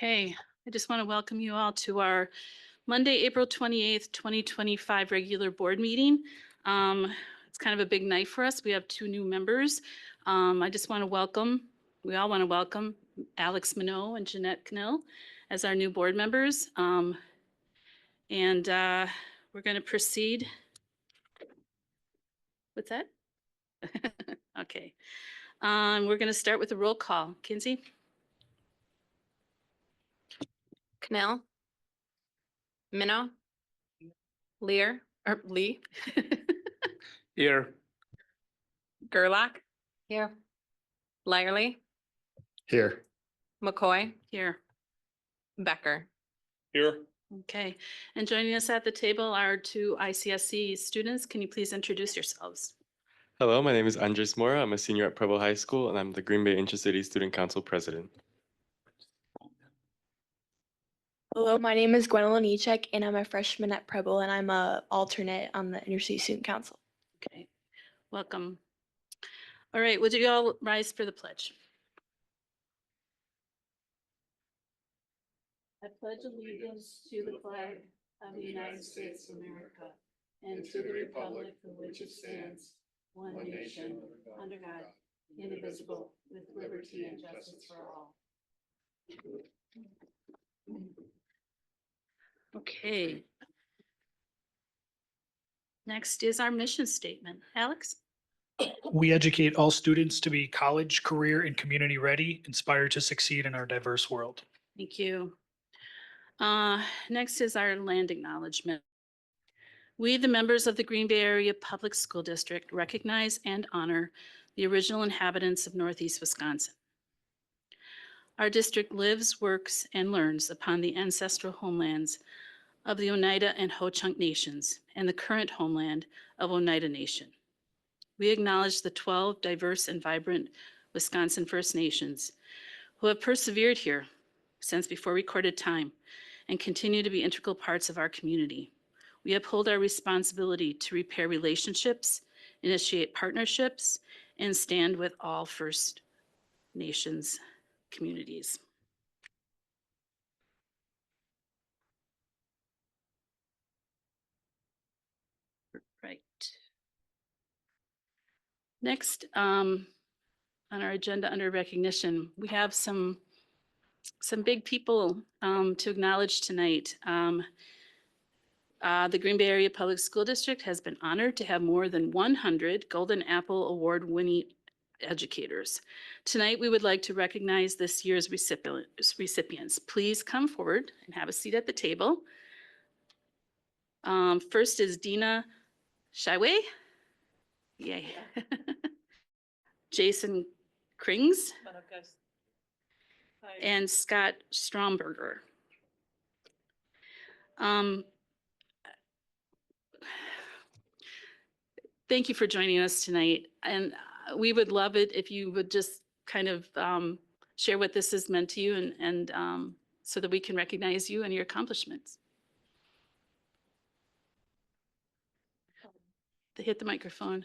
Okay, I just want to welcome you all to our Monday, April 28th, 2025 regular board meeting. It's kind of a big night for us. We have two new members. I just want to welcome, we all want to welcome Alex Minot and Jeanette Knill as our new board members. We're going to proceed. What's that? Okay. We're going to start with a roll call. Kinsey? Cannell, Minnow, Lear, or Lee, Here. Gerlach, here, Lyerly, Here. McCoy, Here. Becker. Here. Okay, and joining us at the table are two ICSC students. Can you please introduce yourselves? Hello, my name is Andres Mora. I'm a senior at Preble High School, and I'm the Green Bay Intercity Student Council president. Hello, my name is Gwendolyn Echek, and I'm a freshman at Preble, and I'm an alternate on the Intercity Student Council. Okay, welcome. All right, would you all rise for the pledge? I pledge allegiance to the flag of the United States of America and to the republic for which it stands, one nation, under God, indivisible, with liberty and justice for all. Okay. Next is our mission statement. Alex? We educate all students to be college, career, and community ready, inspired to succeed in our diverse world. Thank you. Next is our land acknowledgement. We, the members of the Green Bay Area Public School District, recognize and honor the original inhabitants of Northeast Wisconsin. Our district lives, works, and learns upon the ancestral homelands of the Oneida and Ho-Chunk nations and the current homeland of Oneida Nation. We acknowledge the 12 diverse and vibrant Wisconsin First Nations who have persevered here since before recorded time and continue to be integral parts of our community. We uphold our responsibility to repair relationships, initiate partnerships, and stand with all First Nations communities. Right. Next, on our agenda under recognition, we have some big people to acknowledge tonight. The Green Bay Area Public School District has been honored to have more than 100 Golden Apple Award-winning educators. Tonight, we would like to recognize this year's recipients. Please come forward and have a seat at the table. First is Dina Shyway. Yay. Jason Krings. And Scott Stromberger. Thank you for joining us tonight. And we would love it if you would just kind of share what this has meant to you and so that we can recognize you and your accomplishments. Hit the microphone.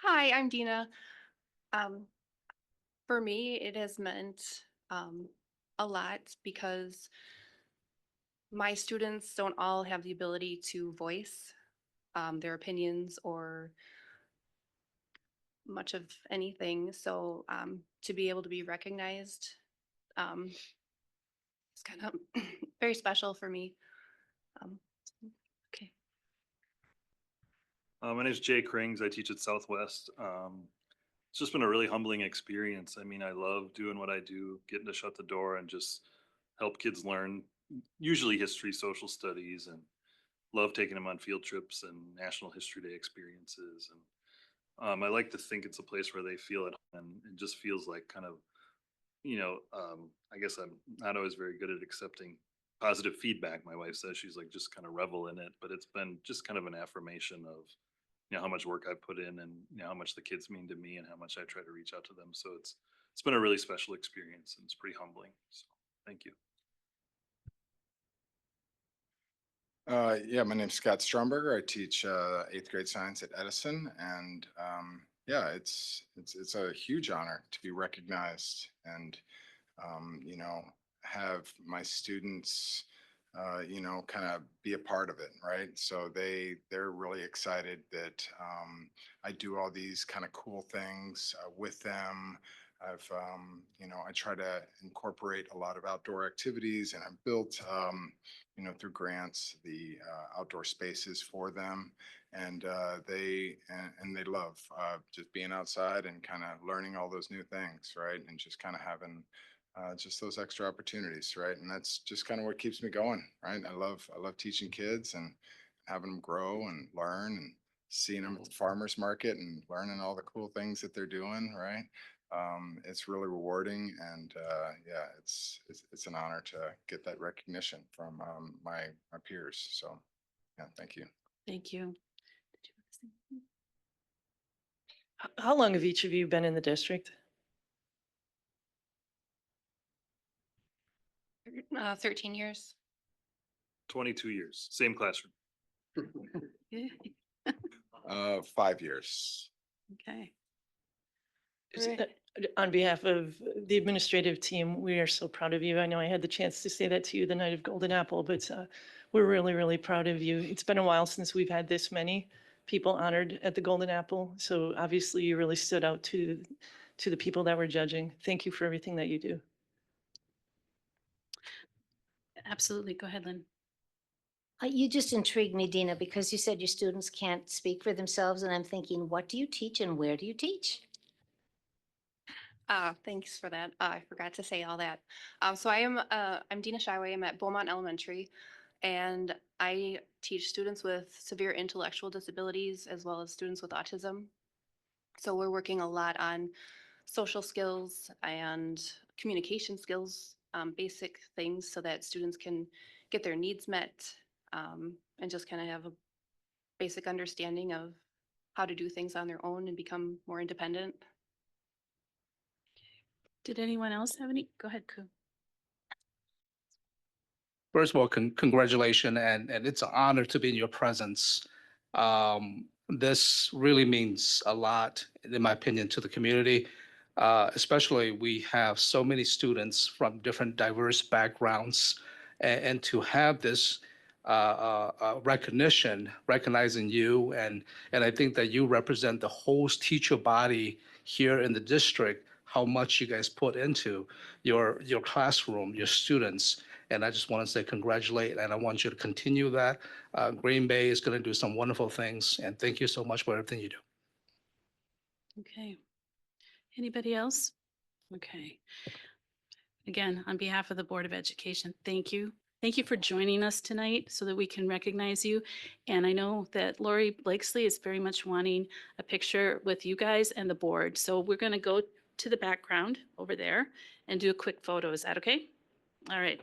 Hi, I'm Dina. For me, it has meant a lot because my students don't all have the ability to voice their opinions or much of anything. So to be able to be recognized is kind of very special for me. Okay. My name is Jay Krings. I teach at Southwest. It's just been a really humbling experience. I mean, I love doing what I do, getting to shut the door and just help kids learn, usually history, social studies, and love taking them on field trips and National History Day experiences. And I like to think it's a place where they feel at home, and it just feels like kind of, I guess I'm not always very good at accepting positive feedback. My wife says she's like, just kind of revel in it, but it's been just kind of an affirmation of, how much work I put in and how much the kids mean to me and how much I try to reach out to them. So it's been a really special experience and it's pretty humbling. So thank you. Yeah, my name's Scott Stromberger. I teach 8th grade science at Edison, and yeah, it's a huge honor to be recognized and, you know, have my students, you know, kind of be a part of it, right? So they're really excited that I do all these kind of cool things with them. You know, I try to incorporate a lot of outdoor activities, and I've built, you know, through grants, the outdoor spaces for them, and they love just being outside and kind of learning all those new things, right? And just kind of having just those extra opportunities, right? And that's just kind of what keeps me going, right? I love teaching kids and having them grow and learn and seeing them at the farmers market and learning all the cool things that they're doing, right? It's really rewarding, and yeah, it's an honor to get that recognition from my peers. So yeah, thank you. Thank you. Did you want to say anything? How long have each of you been in the district? 13 years. 22 years, same classroom. Yeah. 5 years. Okay. Is- All right. On behalf of the administrative team, we are so proud of you. I know I had the chance to say that to you the night of Golden Apple, but we're really, really proud of you. It's been a while since we've had this many people honored at the Golden Apple. So obviously you really stood out to the people that were judging. Thank you for everything that you do. Absolutely. Go ahead, Lynn. You just intrigued me, Dina, because you said your students can't speak for themselves, and I'm thinking, what do you teach and where do you teach? Thanks for that. I forgot to say all that. So I'm Dina Shyway. I'm at Beaumont Elementary, and I teach students with severe intellectual disabilities as well as students with autism. So we're working a lot on social skills and communication skills, basic things so that students can get their needs met, and just kind of have a basic understanding of how to do things on their own and become more independent. Did anyone else have any? Go ahead, Ku. First of all, congratulations, and it's an honor to be in your presence. This really means a lot, in my opinion, to the community. Especially, we have so many students from different diverse backgrounds, and to have this recognition, recognizing you, and I think that you represent the whole teacher body here in the district. How much you guys put into your classroom, your students. And I just want to say congratulate, and I want you to continue that. Green Bay is going to do some wonderful things, and thank you so much for everything you do. Okay. Anybody else? Okay. Again, on behalf of the Board of Education, thank you. Thank you for joining us tonight so that we can recognize you. And I know that Lori Blakesley is very much wanting a picture with you guys and the board. So we're going to go to the background over there and do a quick photo. Is that okay? All right.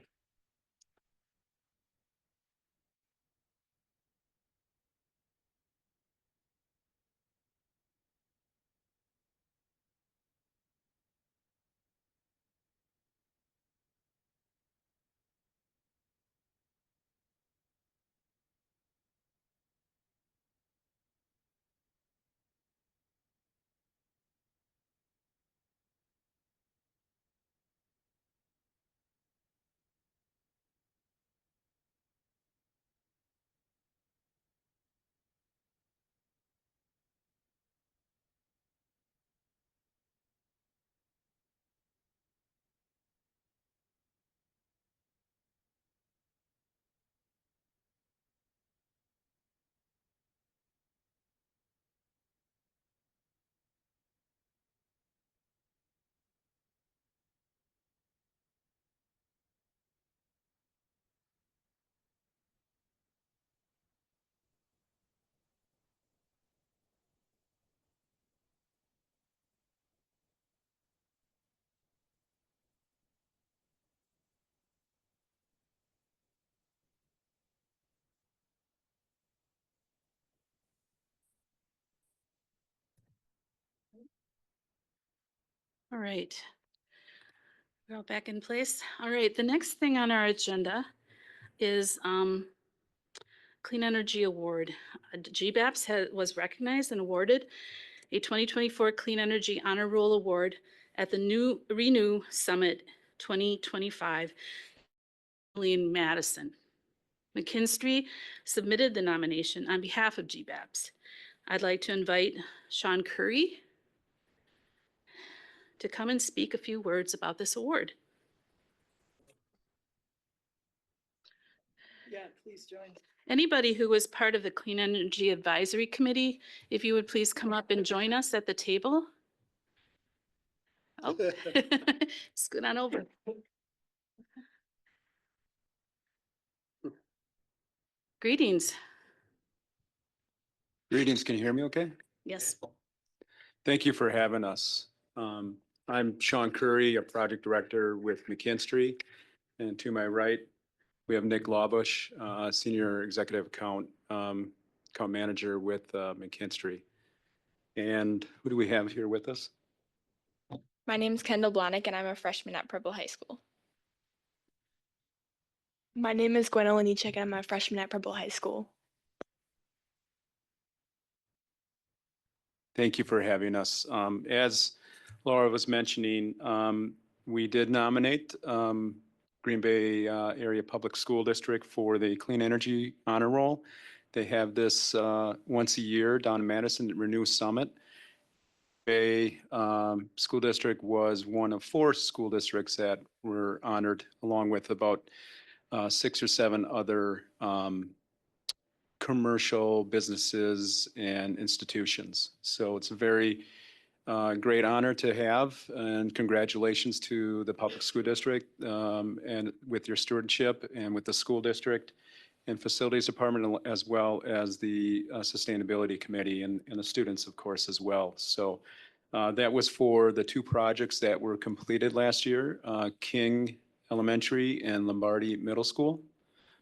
All right. We're all back in place. All right. The next thing on our agenda is Clean Energy Award. GBAPS was recognized and awarded a 2024 Clean Energy Honor Roll Award at the new Renew Summit 2025 in Madison. McKinstry submitted the nomination on behalf of GBAPS. I'd like to invite Sean Curry to come and speak a few words about this award. Yeah, please join. Anybody who was part of the Clean Energy Advisory Committee, if you would please come up and join us at the table. Oh, scoot on over. Greetings. Greetings, can you hear me okay? Yes. Thank you for having us. I'm Sean Curry, a project director with McKinstry. And to my right, we have Nick Lawbush, senior executive account manager with McKinstry. And who do we have here with us? My name is Kendall Blonick, and I'm a freshman at Preble High School. My name is Gwendolyn Echek, and I'm a freshman at Preble High School. Thank you for having us. As Laura was mentioning, we did nominate Green Bay Area Public School District for the Clean Energy Honor Roll. They have this once a year down in Madison at Renew Summit. Bay School District was one of 4 school districts that were honored, along with about 6 or 7 other commercial businesses and institutions. So it's a very great honor to have, and congratulations to the public school district and with your stewardship and with the school district and facilities department, as well as the sustainability committee and the students, of course, as well. So that was for the 2 projects that were completed last year, King Elementary and Lombardi Middle School.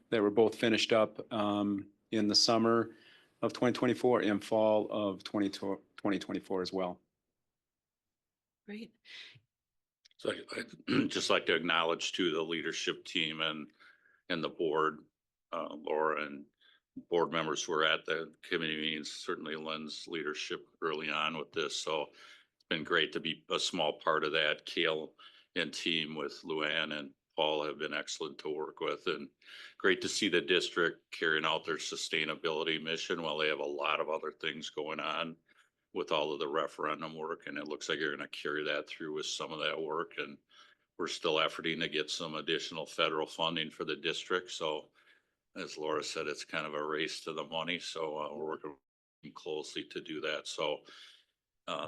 They were both finished up in the summer of 2024 and fall of 2024 as well. Great. So I'd just like to acknowledge to the leadership team and the board, Laura and board members who were at the committee meetings, certainly Lynn's leadership early on with this. So it's been great to be a small part of that. Kale and team with Luann and Paul have been excellent to work with, and great to see the district carrying out their sustainability mission while they have a lot of other things going on with all of the referendum work. And it looks like you're going to carry that through with some of that work. And we're still efforting to get some additional federal funding for the district. So as Laura said, it's kind of a race to the money. So we're working closely to do that. So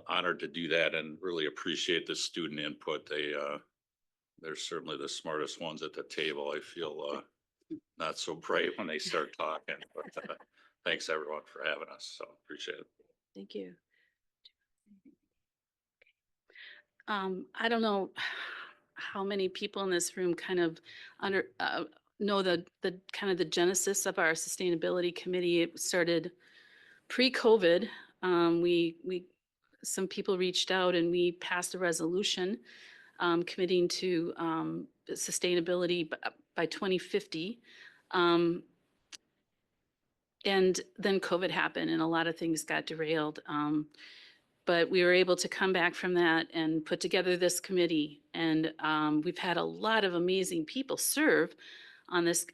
honored to do that and really appreciate the student input. They're certainly the smartest ones at the table. I feel not so bright when they start talking, but thanks everyone for having us. So appreciate it. Thank you. I don't know how many people in this room kind of know the kind of the genesis of our sustainability committee. It started pre-COVID. Some people reached out and we passed a resolution committing to sustainability by 2050. And then COVID happened and a lot of things got derailed. But we were able to come back from that and put together this committee. And we've had a lot of amazing people serve on this,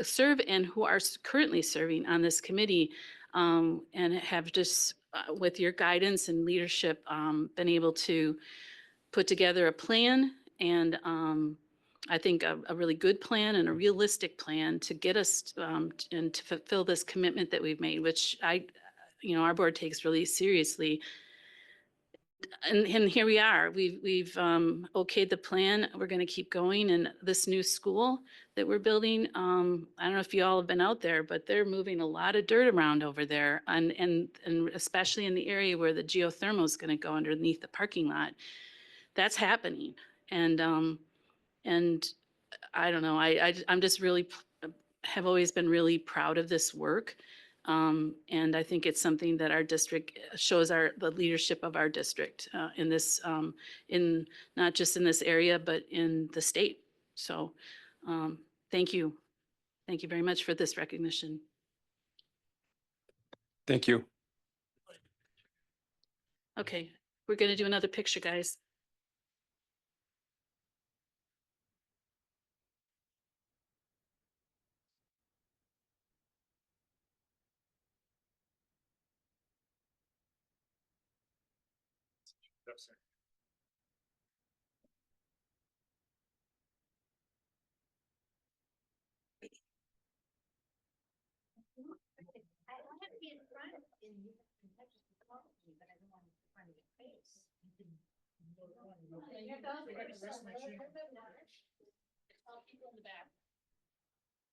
serve and who are currently serving on this committee, and have just, with your guidance and leadership, been able to put together a plan, and I think a really good plan and a realistic plan to get us and to fulfill this commitment that we've made, which our board takes really seriously. And here we are. We've okayed the plan. We're going to keep going. And this new school that we're building, I don't know if you all have been out there, but they're moving a lot of dirt around over there, and especially in the area where the geothermal is going to go underneath the parking lot. That's happening. And I don't know. I'm just really have always been really proud of this work. And I think it's something that our district shows the leadership of our district in this, in not just in this area, but in the state. So thank you. Thank you very much for this recognition. Thank you. Okay, we're gonna do another picture, guys.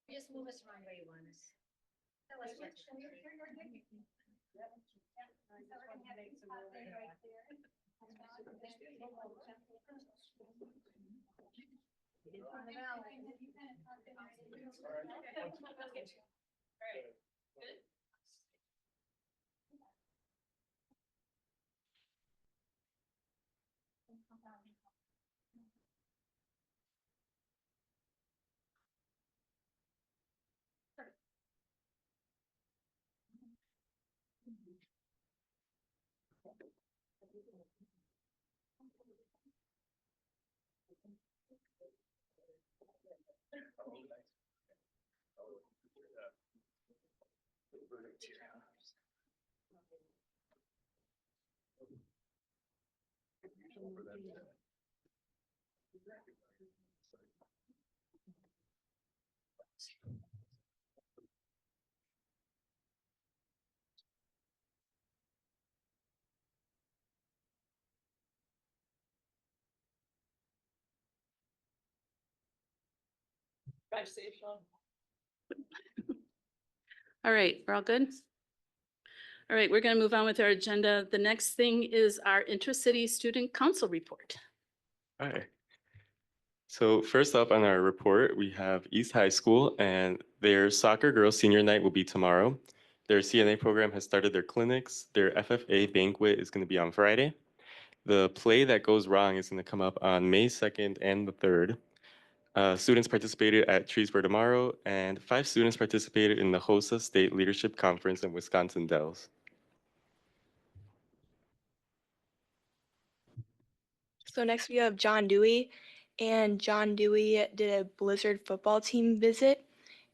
Just move us around where you want us. Drive safe, Sean. All right, we're all good? All right, we're gonna move on with our agenda. The next thing is our intercity student council report. All right. So first up on our report, we have East High School, and their soccer girls senior night will be tomorrow. Their CNA program has started their clinics. Their FFA banquet is going to be on Friday. The play that goes wrong is going to come up on May 2nd and the 3rd. Students participated at Trees for Tomorrow, and 5 students participated in the HOSA State Leadership Conference in Wisconsin Dells. So next we have John Dewey, and John Dewey did a Blizzard football team visit,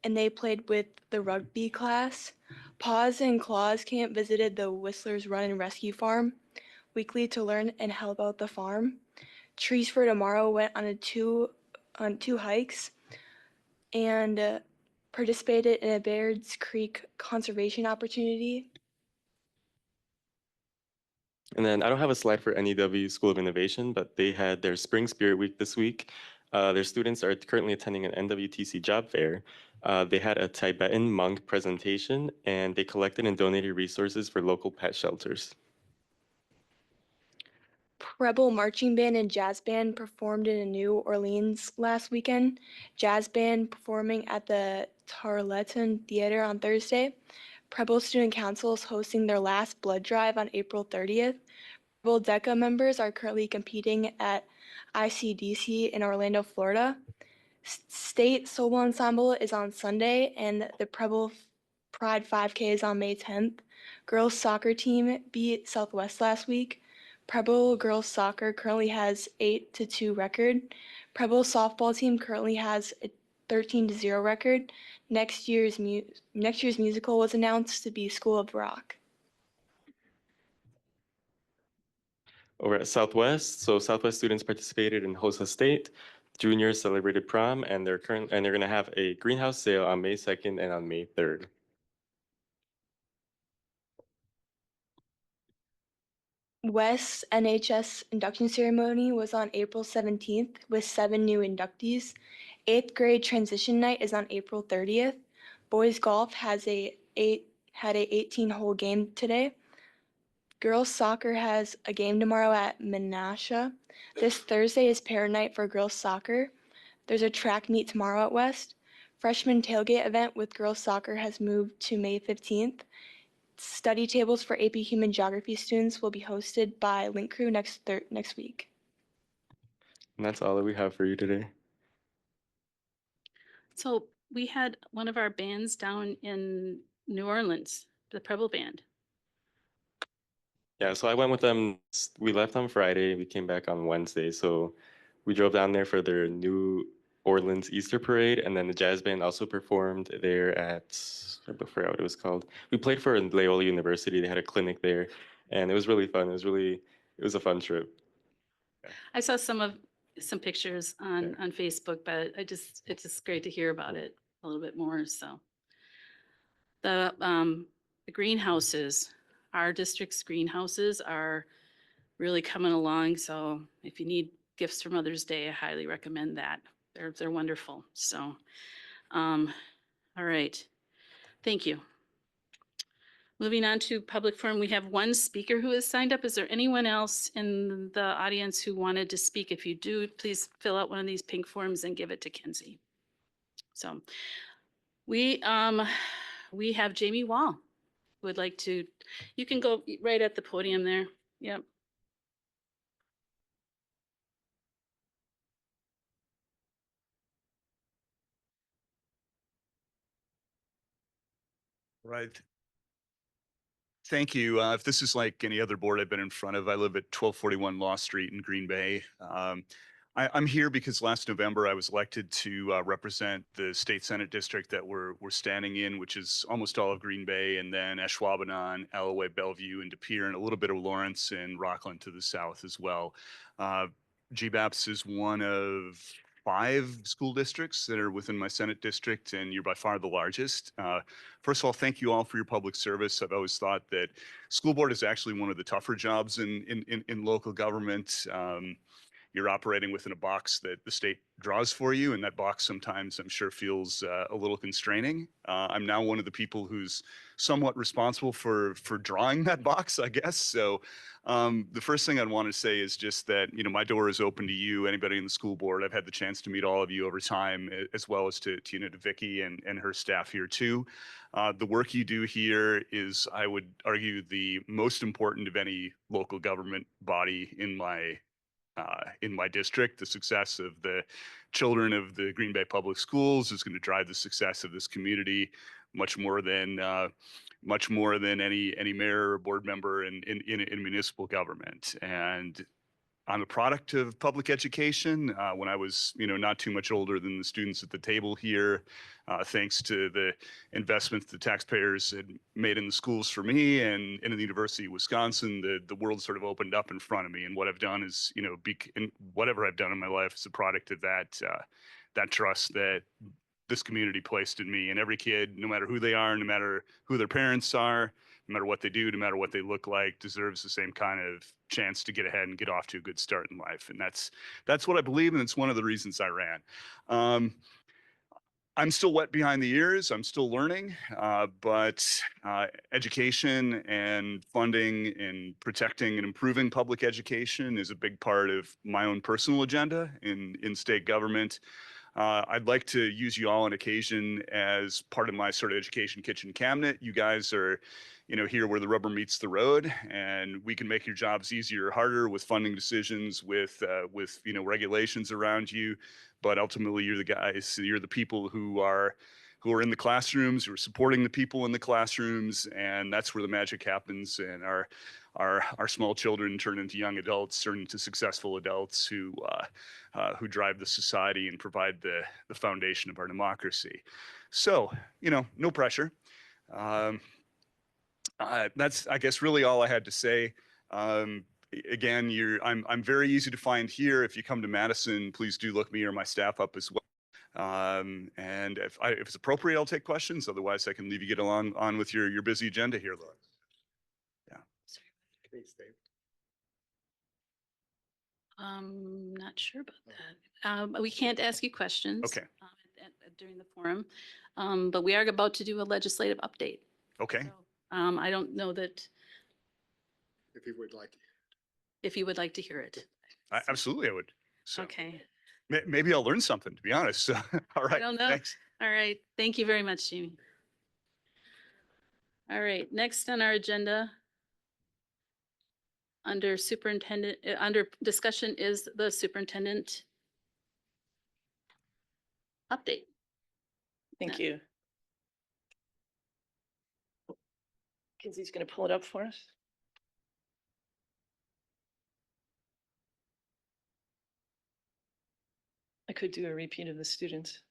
and they played with the rugby class. Paws and Claws Camp visited the Whistler's Run and Rescue Farm weekly to learn and help out the farm. Trees for Tomorrow went on two hikes and participated in a Baird's Creek conservation opportunity. And then I don't have a slide for NEW School of Innovation, but they had their Spring Spirit Week this week. Their students are currently attending an NWTC job fair. They had a Tibetan monk presentation, and they collected and donated resources for local pet shelters. Rebel Marching Band and Jazz Band performed in New Orleans last weekend. Jazz Band performing at the Tarleton Theater on Thursday. Preble Student Council is hosting their last blood drive on April 30th. Preble DECA members are currently competing at ICDC in Orlando, Florida. State Solo Ensemble is on Sunday, and the Preble Pride 5K is on May 10th. Girls soccer team beat Southwest last week. Preble girls soccer currently has 8-2 record. Preble softball team currently has a 13-0 record. Next year's musical was announced to be School of Rock. Over at Southwest, so Southwest students participated in HOSA State. Juniors celebrated prom, and they're going to have a greenhouse sale on May 2nd and on May 3rd. West's NHS induction ceremony was on April 17th with 7 new inductees. 8th grade transition night is on April 30th. Boys golf had a 18-hole game today. Girls soccer has a game tomorrow at Menasha. This Thursday is parent night for girls soccer. There's a track meet tomorrow at West. Freshman tailgate event with girls soccer has moved to May 15th. Study tables for AP Human Geography students will be hosted by Link Crew next week. And that's all that we have for you today. So we had one of our bands down in New Orleans, the Preble Band. Yeah, so I went with them. We left on Friday. We came back on Wednesday. So we drove down there for their New Orleans Easter Parade, and then the jazz band also performed there at, I forgot what it was called. We played for Loyola University. They had a clinic there, and it was really fun. It was a fun trip. I saw some pictures on Facebook, but it's just great to hear about it a little bit more. So the greenhouses, our district's greenhouses are really coming along. So if you need gifts for Mother's Day, I highly recommend that. They're wonderful. So, all right. Thank you. Moving on to public forum, we have one speaker who has signed up. Is there anyone else in the audience who wanted to speak? If you do, please fill out one of these pink forms and give it to Kenzie. So we have Jamie Wall who would like to, you can go right at the podium there. Yep. Right. Thank you. If this is like any other board I've been in front of, I live at 1241 Law Street in Green Bay. I'm here because last November I was elected to represent the state senate district that we're standing in, which is almost all of Green Bay, and then Ashwaubenon, Alloway, Bellevue, and De Pere, and a little bit of Lawrence and Rockland to the south as well. GBAPS is one of 5 school districts that are within my Senate district, and you're by far the largest. First of all, thank you all for your public service. I've always thought that school board is actually one of the tougher jobs in local government. You're operating within a box that the state draws for you, and that box sometimes I'm sure feels a little constraining. I'm now one of the people who's somewhat responsible for drawing that box, I guess. So the first thing I'd want to say is just that, you know, my door is open to you, anybody in the school board. I've had the chance to meet all of you over time, as well as to Vicky and her staff here too. The work you do here is, I would argue, the most important of any local government body in my district. The success of the children of the Green Bay Public Schools is going to drive the success of this community much more than any mayor or board member in municipal government. And I'm a product of public education. When I was, not too much older than the students at the table here, thanks to the investments the taxpayers had made in the schools for me and in the University of Wisconsin, the world sort of opened up in front of me. And what I've done is, whatever I've done in my life is a product of that trust that this community placed in me. And every kid, no matter who they are, no matter who their parents are, no matter what they do, no matter what they look like, deserves the same kind of chance to get ahead and get off to a good start in life. And that's what I believe, and it's one of the reasons I ran. I'm still wet behind the ears. I'm still learning, but education and funding and protecting and improving public education is a big part of my own personal agenda in state government. I'd like to use you all on occasion as part of my sort of education kitchen cabinet. You guys are, here where the rubber meets the road, and we can make your jobs easier or harder with funding decisions, with regulations around you. But ultimately, you're the guys, you're the people who are in the classrooms, who are supporting the people in the classrooms, and that's where the magic happens. And our small children turn into young adults, turn into successful adults who drive the society and provide the foundation of our democracy. So, no pressure. That's, I guess, really all I had to say. Again, I'm very easy to find here. If you come to Madison, please do look me or my staff up as well. And if it's appropriate, I'll take questions. Otherwise, I can leave you get on with your busy agenda here, Laura. Yeah. Not sure about that. We can't ask you questions. Okay. During the forum, but we are about to do a legislative update. Okay. So, I don't know that If you would like. if you would like to hear it. Absolutely, I would. So Okay. maybe I'll learn something, to be honest. All right. I don't know. Thanks. All right. Thank you very much, Jamie. All right. Next on our agenda, under superintendent, under discussion is the superintendent update. Thank you. Kenzie's going to pull it up for us. could do a repeat of the students.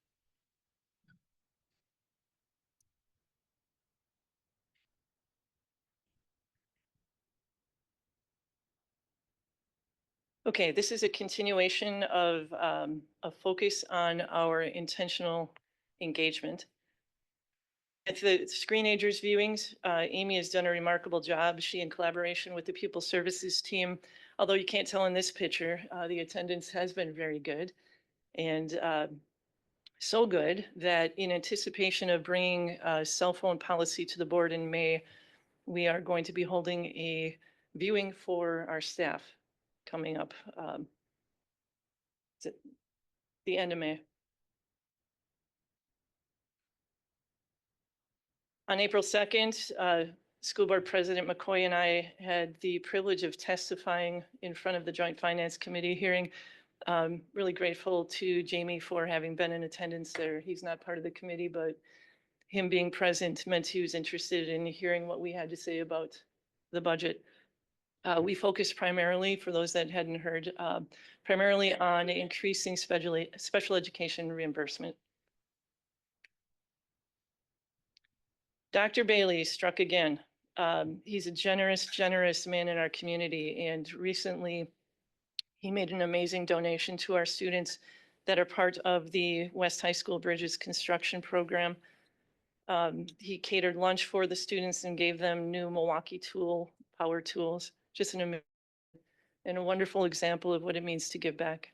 Okay, this is a continuation of a focus on our intentional engagement. At the Screenagers viewings, Amy has done a remarkable job. She, in collaboration with the Pupil Services team, although you can't tell in this picture, the attendance has been very good. And so good that in anticipation of bringing a cell phone policy to the board in May, we are going to be holding a viewing for our staff coming up. Is it the end of May? On April 2nd, School Board President McCoy and I had the privilege of testifying in front of the Joint Finance Committee hearing. Really grateful to Jamie for having been in attendance there. He's not part of the committee, but him being present meant he was interested in hearing what we had to say about the budget. We focused primarily, for those that hadn't heard, primarily on increasing special education reimbursement. Dr. Bailey struck again. He's a generous, generous man in our community, and recently he made an amazing donation to our students that are part of the West High School Bridges construction program. He catered lunch for the students and gave them new Milwaukee power tools. Just an and a wonderful example of what it means to give back.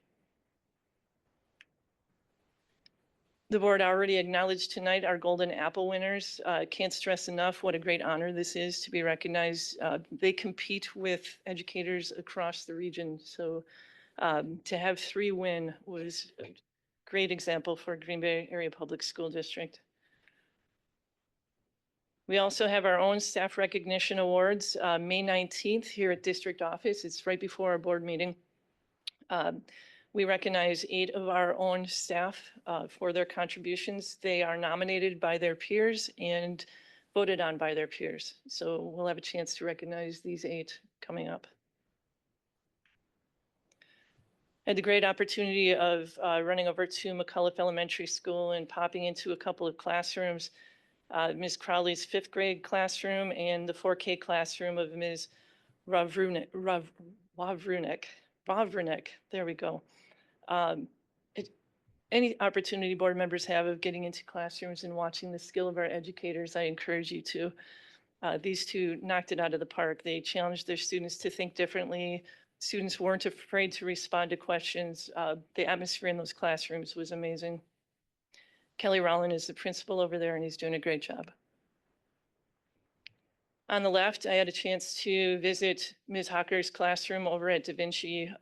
The board already acknowledged tonight our Golden Apple winners. Can't stress enough what a great honor this is to be recognized. They compete with educators across the region. So to have 3 win was a great example for Green Bay Area Public School District. We also have our own staff recognition awards, May 19th here at district office. It's right before our board meeting. We recognize 8 of our own staff for their contributions. They are nominated by their peers and voted on by their peers. So we'll have a chance to recognize these 8 coming up. Had the great opportunity of running over to McCullough Elementary School and popping into a couple of classrooms, Ms. Crowley's 5th grade classroom and the 4K classroom of Ms. Wawrunek. There we go. Any opportunity board members have of getting into classrooms and watching the skill of our educators, I encourage you to. These 2 knocked it out of the park. They challenged their students to think differently. Students weren't afraid to respond to questions. The atmosphere in those classrooms was amazing. Kelly Rowland is the principal over there, and he's doing a great job. On the left, I had a chance to visit Ms. Hocker's classroom over at Da Vinci.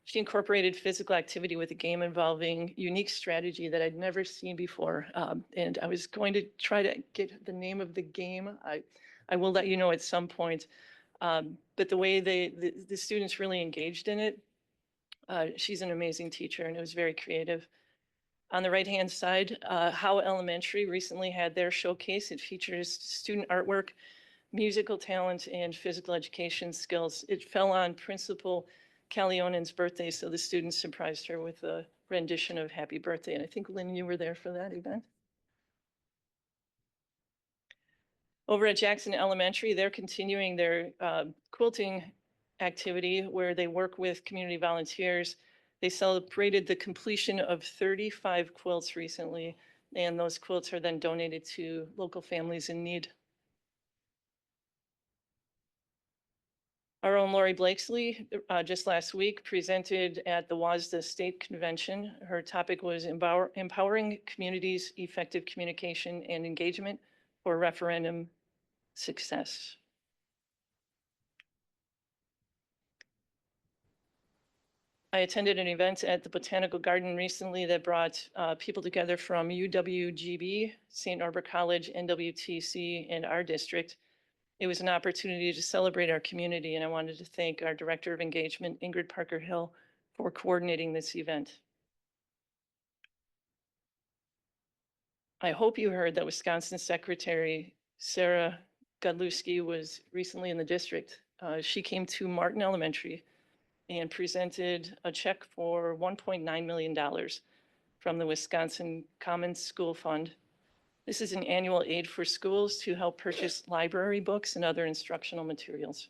She incorporated physical activity with a game involving unique strategy that I'd never seen before. And I was going to try to get the name of the game. I will let you know at some point. But the way the students really engaged in it, she's an amazing teacher, and it was very creative. On the right-hand side, Howe Elementary recently had their showcase. It features student artwork, musical talent, and physical education skills. It fell on Principal Calionan's birthday, so the students surprised her with a rendition of Happy Birthday. And I think, Lynn, you were there for that event. Over at Jackson Elementary, they're continuing their quilting activity where they work with community volunteers. They celebrated the completion of 35 quilts recently, and those quilts are then donated to local families in need. Our own Lori Blakesley, just last week, presented at the WASDA State Convention. Her topic was empowering communities' effective communication and engagement for referendum success. I attended an event at the Botanical Garden recently that brought people together from UWGB, St. Norbert College, NWTC, and our district. It was an opportunity to celebrate our community, and I wanted to thank our Director of Engagement, Ingrid Parker Hill, for coordinating this event. I hope you heard that Wisconsin Secretary Sarah Godlewski was recently in the district. She came to Martin Elementary and presented a check for $1.9 million from the Wisconsin Commons School Fund. This is an annual aid for schools to help purchase library books and other instructional materials.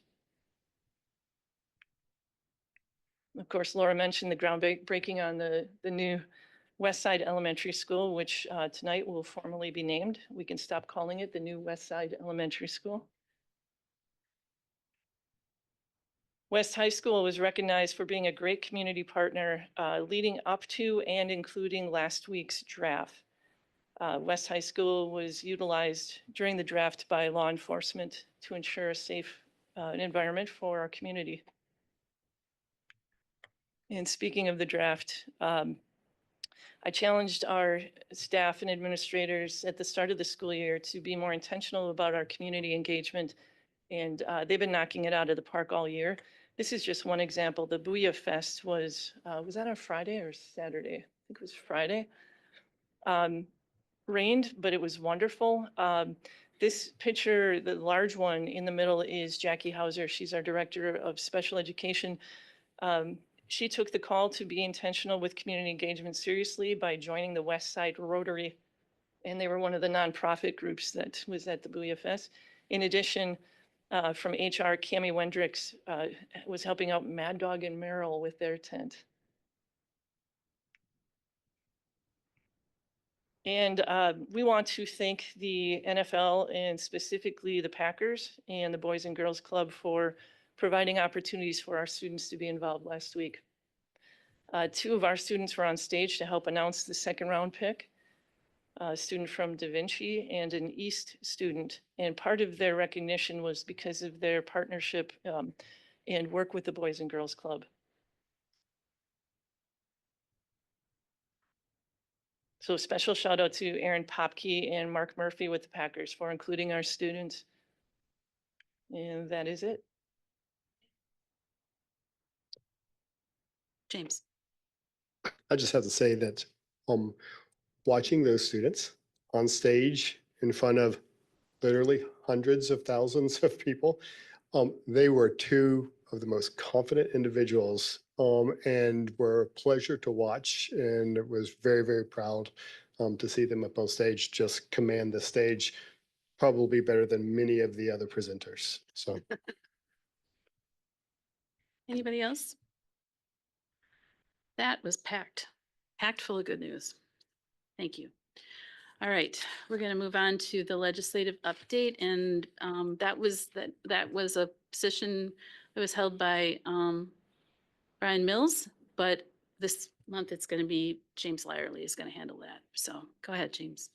Of course, Laura mentioned the groundbreaking on the new West Side Elementary School, which tonight will formally be named. We can stop calling it the new West Side Elementary School. West High School was recognized for being a great community partner leading up to and including last week's draft. West High School was utilized during the draft by law enforcement to ensure a safe environment for our community. And speaking of the draft, I challenged our staff and administrators at the start of the school year to be more intentional about our community engagement, and they've been knocking it out of the park all year. This is just one example. The Booyah Fest was that on Friday or Saturday? I think it was Friday. Rained, but it was wonderful. This picture, the large one in the middle, is Jackie Hauser. She's our director of special education. She took the call to be intentional with community engagement seriously by joining the West Side Rotary, and they were one of the nonprofit groups that was at the Booyah Fest. In addition, from HR, Cami Wendricks was helping out Mad Dog and Merrill with their tent. And we want to thank the NFL and specifically the Packers and the Boys and Girls Club for providing opportunities for our students to be involved last week. Two of our students were on stage to help announce the second round pick, a student from Da Vinci and an East student. And part of their recognition was because of their partnership and work with the Boys and Girls Club. So a special shout out to Aaron Popke and Mark Murphy with the Packers for including our students. And that is it. James. I just have to say that watching those students on stage in front of literally hundreds of thousands of people, they were two of the most confident individuals and were a pleasure to watch. And it was very, very proud to see them up on stage, just command the stage probably better than many of the other presenters. So. Anybody else? That was packed full of good news. Thank you. All right, we're going to move on to the legislative update, and that was a position that was held by Brian Mills, but this month it's going to be James Lyerly is going to handle that. So go ahead, James.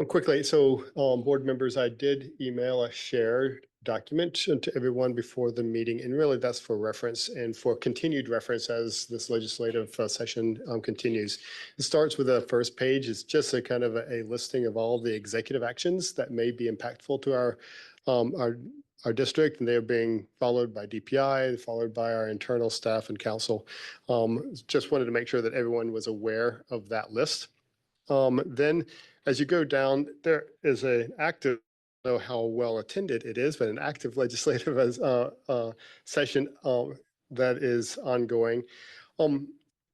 Quickly, so board members, I did email a shared document to everyone before the meeting, and really that's for reference and for continued reference as this legislative session continues. It starts with the first page. It's just a kind of a listing of all the executive actions that may be impactful to our district, and they're being followed by DPI, followed by our internal staff and council. Just wanted to make sure that everyone was aware of that list. Then as you go down, there is an active, I don't know how well attended it is, but an active legislative session that is ongoing.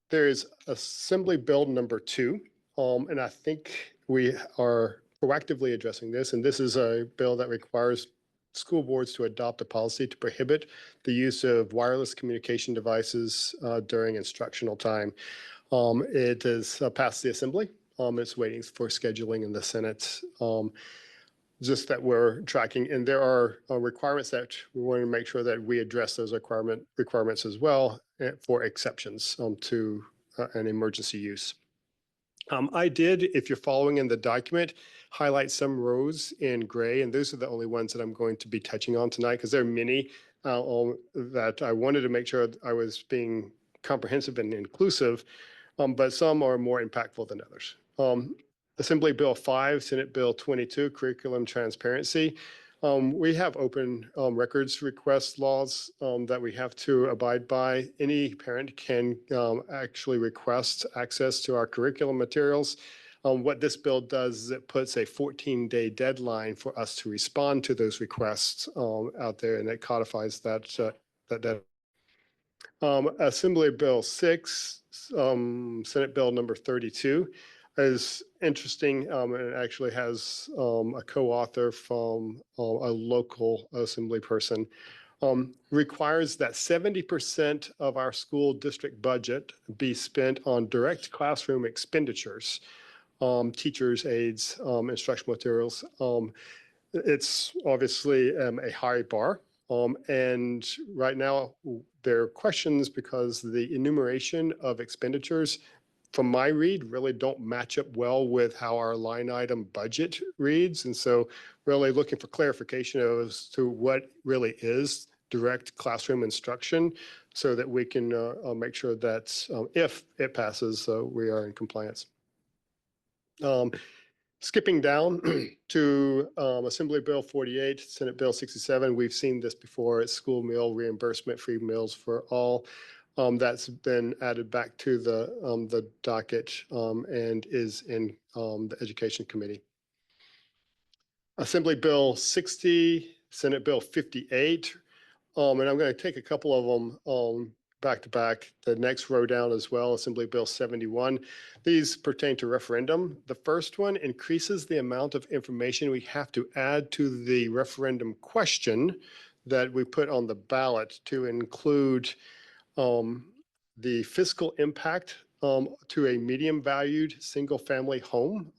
There is Assembly Bill number 2, and I think we are proactively addressing this, and this is a bill that requires school boards to adopt a policy to prohibit the use of wireless communication devices during instructional time. It has passed the Assembly. It's waiting for scheduling in the Senate. Just that we're tracking, and there are requirements that we want to make sure that we address those requirements as well for exceptions to an emergency use. I did, if you're following in the document, highlight some rows in gray, and those are the only ones that I'm going to be touching on tonight because there are many that I wanted to make sure I was being comprehensive and inclusive, but some are more impactful than others. Assembly Bill 5, Senate Bill 22, Curriculum Transparency. We have open records request laws that we have to abide by. Any parent can actually request access to our curriculum materials. What this bill does is it puts a 14-day deadline for us to respond to those requests out there, and it codifies that. Assembly Bill 6, Senate Bill number 32 is interesting. And it actually has a co-author from a local assembly person. Requires that 70% of our school district budget be spent on direct classroom expenditures, teachers, aides, instructional materials. It's obviously a high bar. And right now, there are questions because the enumeration of expenditures, from my read, really don't match up well with how our line item budget reads. And so really looking for clarification as to what really is direct classroom instruction so that we can make sure that if it passes, we are in compliance. Skipping down to Assembly Bill 48, Senate Bill 67, we've seen this before. It's school meal reimbursement, free meals for all. That's been added back to the docket and is in the Education Committee. Assembly Bill 60, Senate Bill 58, and I'm going to take a couple of them back to back. The next row down as well, Assembly Bill 71. These pertain to referendum. The first one increases the amount of information we have to add to the referendum question that we put on the ballot to include the fiscal impact to a medium valued single family home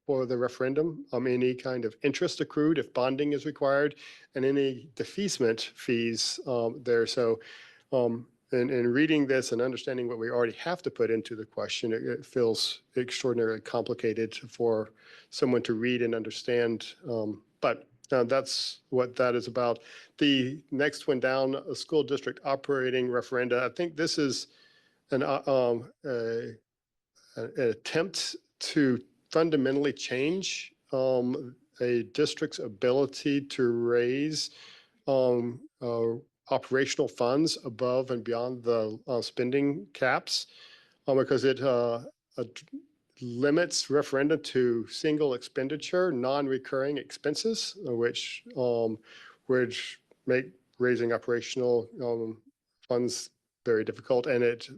for the referendum, any kind of interest accrued if bonding is required, and any defeasance fees there. So in reading this and understanding what we already have to put into the question, it feels extraordinarily complicated for someone to read and understand. But that's what that is about. The next one down, a school district operating referenda. I think this is an attempt to fundamentally change a district's ability to raise operational funds above and beyond the spending caps because it limits referenda to single expenditure, non-recurring expenses, which make raising operational funds very difficult, and it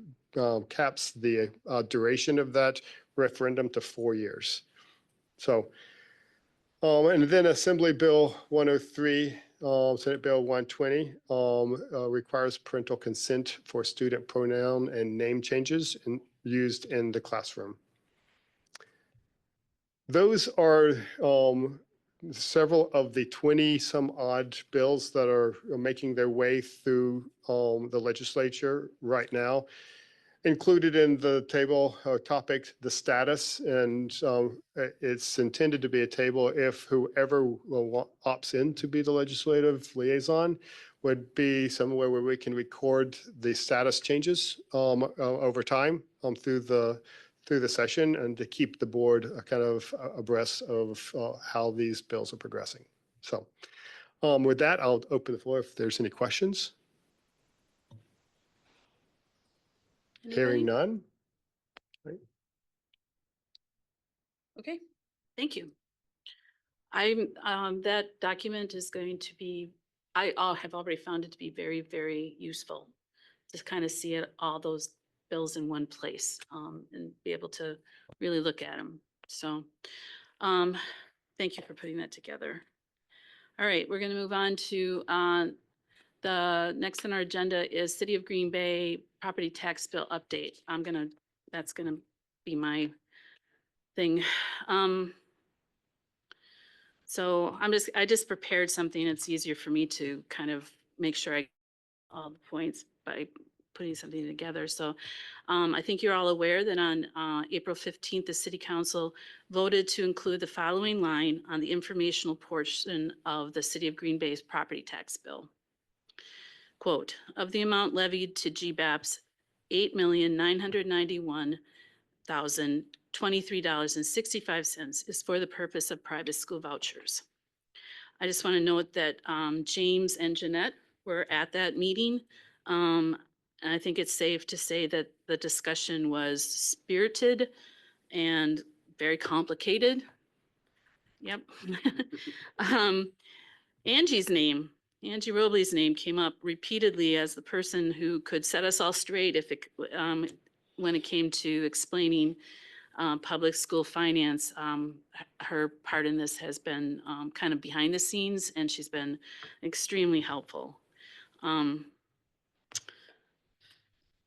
caps the duration of that referendum to 4 years. So, and then Assembly Bill 103, Senate Bill 120 requires parental consent for student pronoun and name changes used in the classroom. Those are several of the 20 some odd bills that are making their way through the legislature right now. Included in the table topic, the status, and it's intended to be a table if whoever opts in to be the legislative liaison would be somewhere where we can record the status changes over time through the session and to keep the board kind of abreast of how these bills are progressing. So with that, I'll open the floor if there's any questions. Hearing none. Right. Okay, thank you. That document is going to be, I have already found it to be very, very useful to kind of see all those bills in one place and be able to really look at them. So thank you for putting that together. All right, we're going to move on to the next on our agenda is City of Green Bay property tax bill update. That's gonna be my thing. So I just prepared something. It's easier for me to kind of make sure I get all the points by putting something together. So I think you're all aware that on April 15th, the City Council voted to include the following line on the informational portion of the City of Green Bay's property tax bill. Quote, of the amount levied to GBAPS, $8,991,023.65 is for the purpose of private school vouchers. I just want to note that James and Jeanette were at that meeting. And I think it's safe to say that the discussion was spirited and very complicated. Yep. Angie's name Angie Robley's name came up repeatedly as the person who could set us all straight if it, when it came to explaining public school finance. Her part in this has been kind of behind the scenes, and she's been extremely helpful.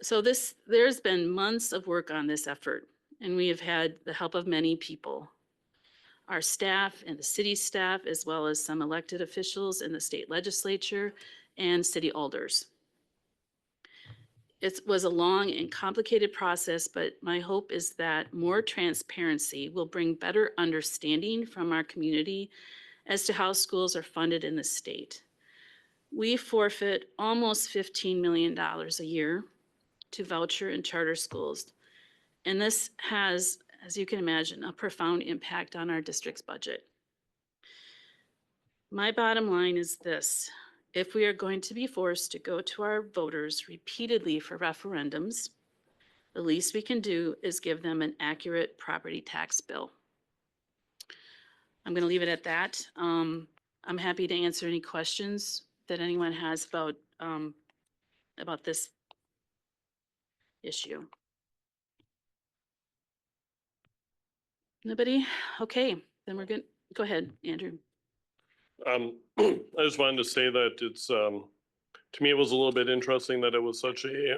So there's been months of work on this effort, and we have had the help of many people. Our staff and the city staff, as well as some elected officials in the state legislature and city alders. It was a long and complicated process, but my hope is that more transparency will bring better understanding from our community as to how schools are funded in the state. We forfeit almost $15 million a year to voucher and charter schools. And this has, as you can imagine, a profound impact on our district's budget. My bottom line is this: if we are going to be forced to go to our voters repeatedly for referendums, the least we can do is give them an accurate property tax bill. I'm going to leave it at that. I'm happy to answer any questions that anyone has about this issue. Nobody? Okay, then we're good. Go ahead, Andrew. I just wanted to say that it's, to me, it was a little bit interesting that it was such a,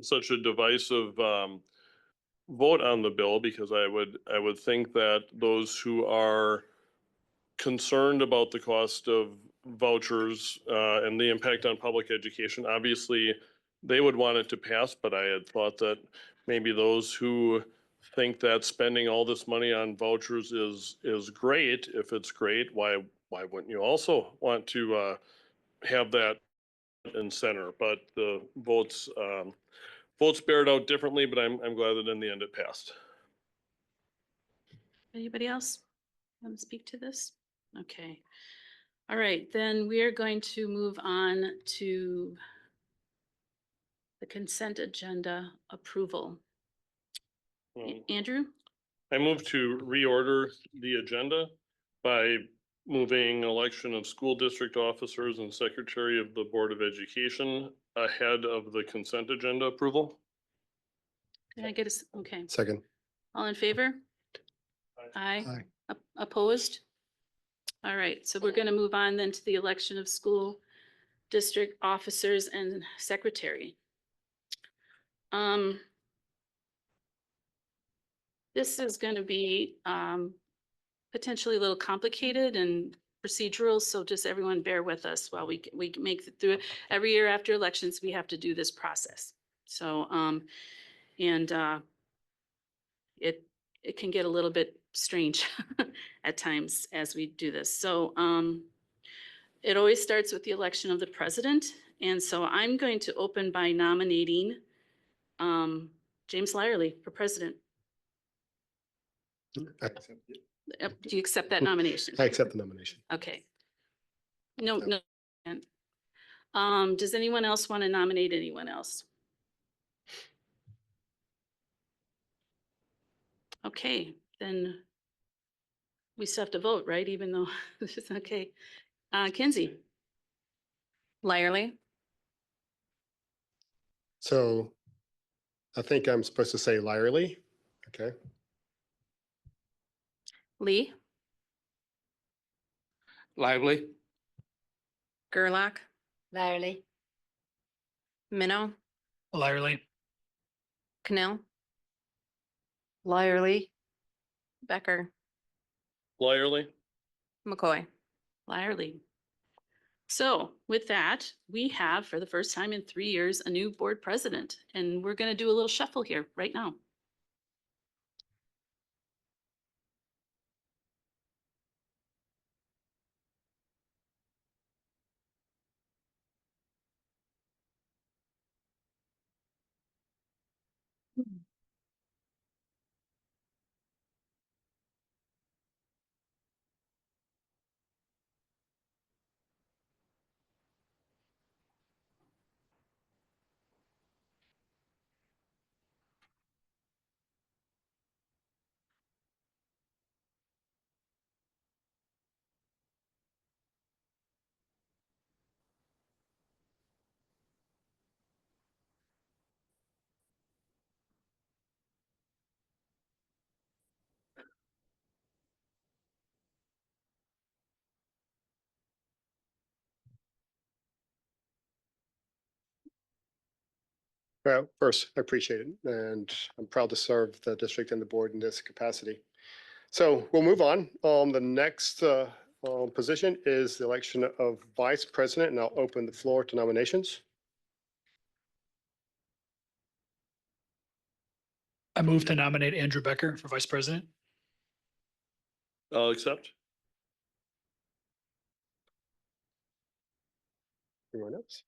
such a divisive, vote on the bill, because I would think that those who are concerned about the cost of vouchers, and the impact on public education, obviously they would want it to pass, but I had thought that maybe those who think that spending all this money on vouchers is great, if it's great, why wouldn't you also want to have that in center? But the votes bear it out differently, but I'm glad that in the end it passed. Anybody else want to speak to this? Okay. All right, then we are going to move on to the consent agenda approval. Andrew? I move to reorder the agenda by moving election of school district officers and secretary of the Board of Education ahead of the consent agenda approval. Can I get a, okay. Second. All in favor? Aye. Opposed? All right, so we're going to move on then to the election of school district officers and secretary. This is going to be potentially a little complicated and procedural, so just everyone bear with us while we make it through it. Every year after elections, we have to do this process. So, it can get a little bit strange at times as we do this. So, it always starts with the election of the president. And so I'm going to open by nominating James Lyerly for president. Do you accept that nomination? I accept the nomination. Okay. No. Does anyone else want to nominate anyone else? Okay, then we still have to vote, right? Even though this is okay. Kinsey? Lyerly, So I think I'm supposed to say Lyerly. Okay. Lee, Lively, Gerlach, Lyerly, Minnow, Lyerly, Cannell, Lyerly, Becker, Lyerly. McCoy. Lyerly. So with that, we have, for the first time in 3 years, a new board president, and we're going to do a little shuffle here right now. Well, first, I appreciate it, and I'm proud to serve the district and the board in this capacity. So we'll move on. The next position is the election of vice president, and I'll open the floor to nominations. I move to nominate Andrew Becker for vice president. I'll accept. Anyone else?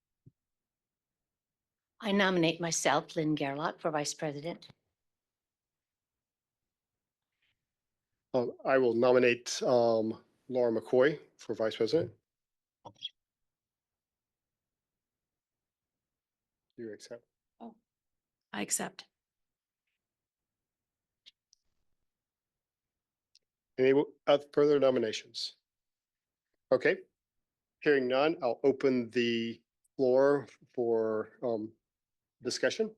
I nominate myself, Lynn Gerlach, for vice president. I will nominate Laura McCoy for vice president. Do you accept? I accept. Any further nominations? Okay. Hearing none, I'll open the floor for discussion.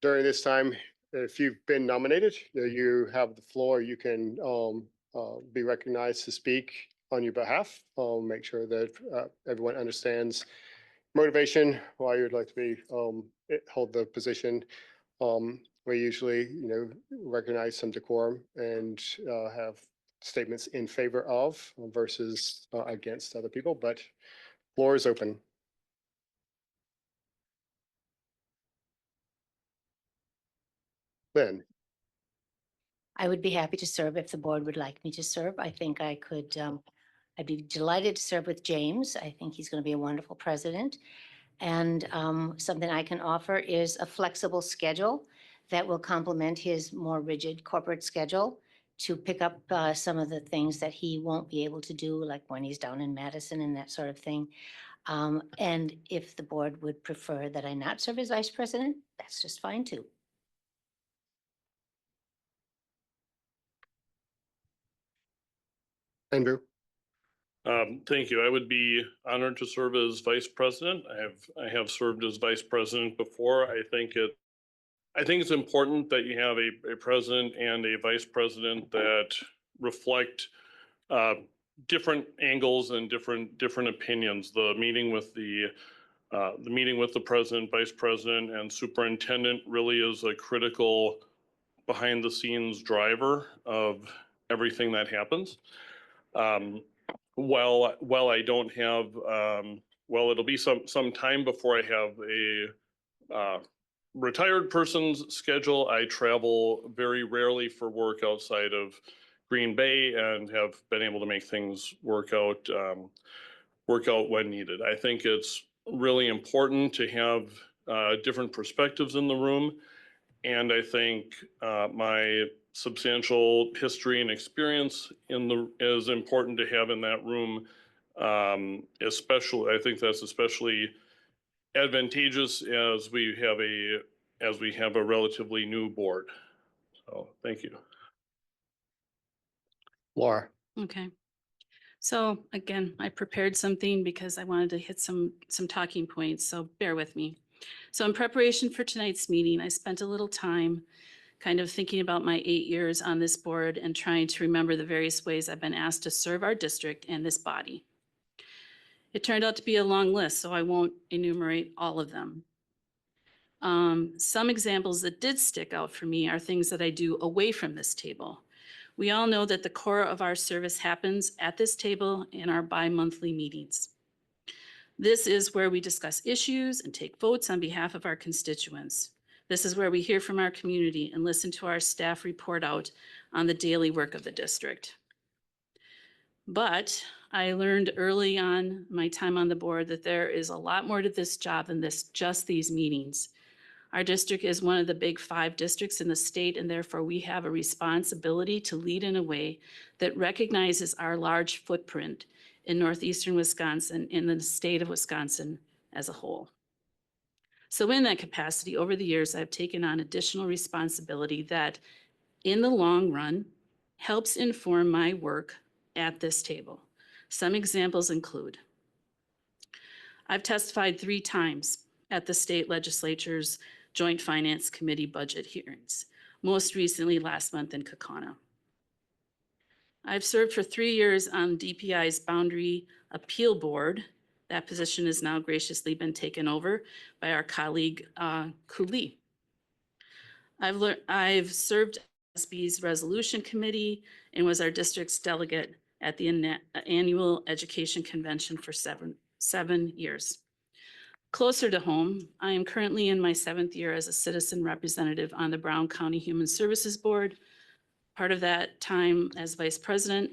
During this time, if you've been nominated, you have the floor. You can be recognized to speak on your behalf. Make sure that everyone understands motivation, why you'd like to be hold the position. We usually, recognize some decorum and have statements in favor of versus against other people, but floor is open. Lynn. I would be happy to serve if the board would like me to serve. I think I could, I'd be delighted to serve with James. I think he's going to be a wonderful president. And something I can offer is a flexible schedule that will complement his more rigid corporate schedule to pick up some of the things that he won't be able to do, like when he's down in Madison and that sort of thing. And if the board would prefer that I not serve as vice president, that's just fine too. Andrew. Thank you. I would be honored to serve as vice president. I have served as vice president before. I think it's important that you have a president and a vice president that reflect different angles and different opinions. The meeting with the president, vice president, and superintendent really is a critical behind the scenes driver of everything that happens. While I don't have, it'll be some time before I have a retired person's schedule. I travel very rarely for work outside of Green Bay and have been able to make things work out when needed. I think it's really important to have different perspectives in the room. And I think my substantial history and experience is important to have in that room. Especially, I think that's especially advantageous as we have a relatively new board. So thank you. Laura. Okay. So again, I prepared something because I wanted to hit some talking points, so bear with me. So in preparation for tonight's meeting, I spent a little time kind of thinking about my 8 years on this board and trying to remember the various ways I've been asked to serve our district and this body. It turned out to be a long list, so I won't enumerate all of them. Some examples that did stick out for me are things that I do away from this table. We all know that the core of our service happens at this table in our bi-monthly meetings. This is where we discuss issues and take votes on behalf of our constituents. This is where we hear from our community and listen to our staff report out on the daily work of the district. But I learned early on my time on the board that there is a lot more to this job than just these meetings. Our district is one of the big 5 districts in the state, and therefore we have a responsibility to lead in a way that recognizes our large footprint in northeastern Wisconsin, in the state of Wisconsin as a whole. So in that capacity, over the years, I've taken on additional responsibility that, in the long run, helps inform my work at this table. Some examples include, I've testified 3 times at the state legislature's Joint Finance Committee budget hearings, most recently last month in Kaukauna. I've served for 3 years on DPI's Boundary Appeal Board That position has now graciously been taken over by our colleague, Cooley. I've served SB's resolution committee and was our district's delegate at the annual education convention for seven years. Closer to home, I am currently in my 7th year as a citizen representative on the Brown County Human Services Board, part of that time as vice president,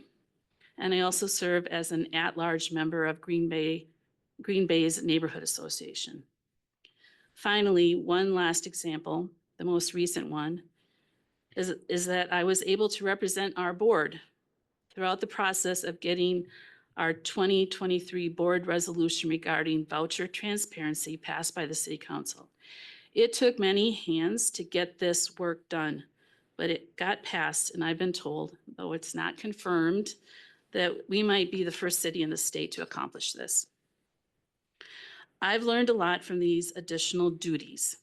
and I also serve as an at-large member of Green Bay's Neighborhood Association. Finally, one last example, the most recent one, is that I was able to represent our board throughout the process of getting our 2023 board resolution regarding voucher transparency passed by the City Council. It took many hands to get this work done, but it got passed, and I've been told, though it's not confirmed, that we might be the first city in the state to accomplish this. I've learned a lot from these additional duties.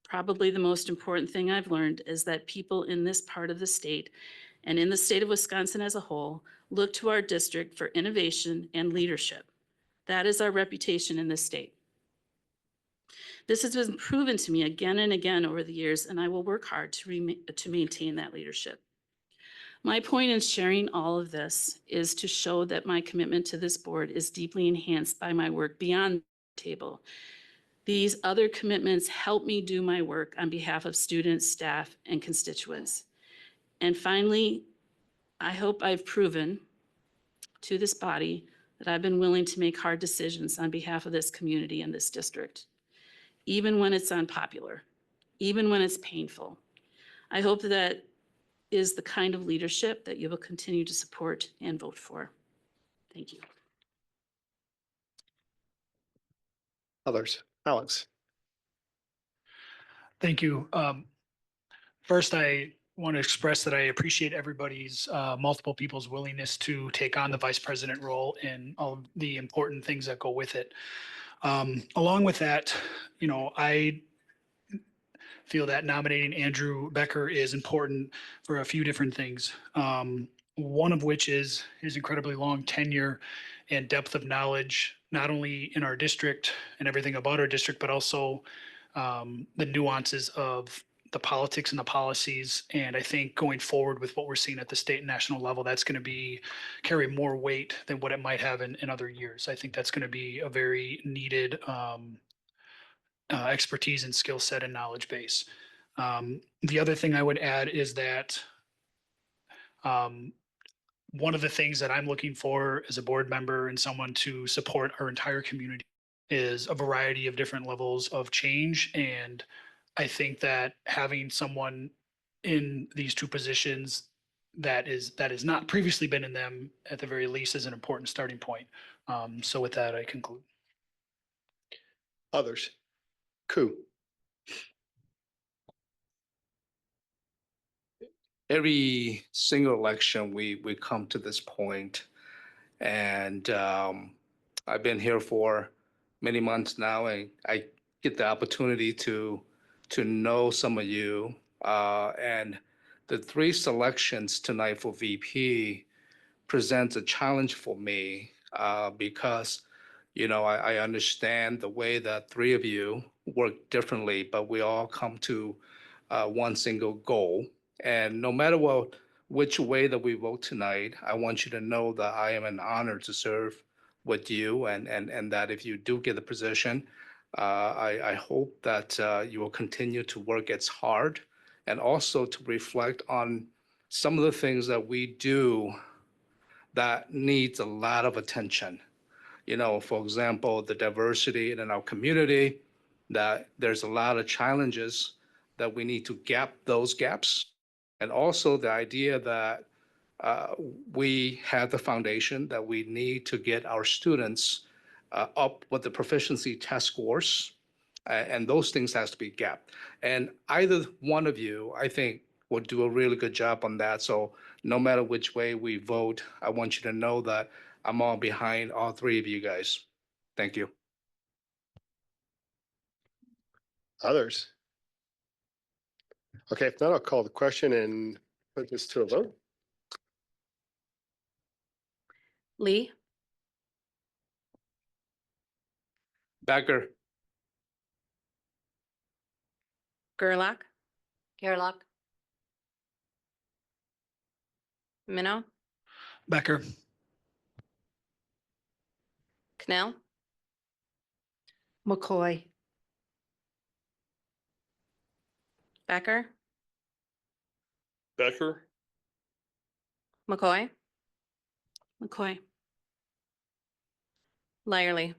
Probably the most important thing I've learned is that people in this part of the state and in the state of Wisconsin as a whole look to our district for innovation and leadership. That is our reputation in this state. This has been proven to me again and again over the years, and I will work hard to maintain that leadership. My point in sharing all of this is to show that my commitment to this board is deeply enhanced by my work beyond the table. These other commitments help me do my work on behalf of students, staff, and constituents. And finally, I hope I've proven to this body that I've been willing to make hard decisions on behalf of this community and this district, even when it's unpopular, even when it's painful. I hope that is the kind of leadership that you will continue to support and vote for. Thank you. Others, Alex. Thank you. First, I want to express that I appreciate everybody's, multiple people's willingness to take on the vice president role and all of the important things that go with it. Along with that, I feel that nominating Andrew Becker is important for a few different things. One of which is his incredibly long tenure and depth of knowledge, not only in our district and everything about our district, but also the nuances of the politics and the policies. And I think going forward with what we're seeing at the state and national level, that's going to carry more weight than what it might have in other years. I think that's going to be a very needed expertise and skill set and knowledge base. The other thing I would add is that one of the things that I'm looking for as a board member and someone to support our entire community is a variety of different levels of change. And I think that having someone in these two positions that is not previously been in them at the very least is an important starting point. So with that, I conclude. Others, Ku. Every single election, we come to this point, and I've been here for many months now, and I get the opportunity to know some of you. And the 3 selections tonight for VP presents a challenge for me because, I understand the way that 3 of you work differently, but we all come to one single goal. And no matter which way that we vote tonight, I want you to know that I am an honor to serve with you, and that if you do get the position, I hope that you will continue to work as hard and also to reflect on some of the things that we do that needs a lot of attention. For example, the diversity in our community, that there's a lot of challenges that we need to gap those gaps. And also the idea that we have the foundation that we need to get our students up with the proficiency test scores, and those things has to be gapped. And either one of you, I think, will do a really good job on that. So no matter which way we vote, I want you to know that I'm all behind all 3 of you guys. Thank you. Others. Okay, if not, I'll call the question and put this to a vote. Lee, Becker, Gerlach, Gerlach, Minnow, Becker, Cannell, McCoy, Becker, Becker, McCoy, McCoy, Lyerly.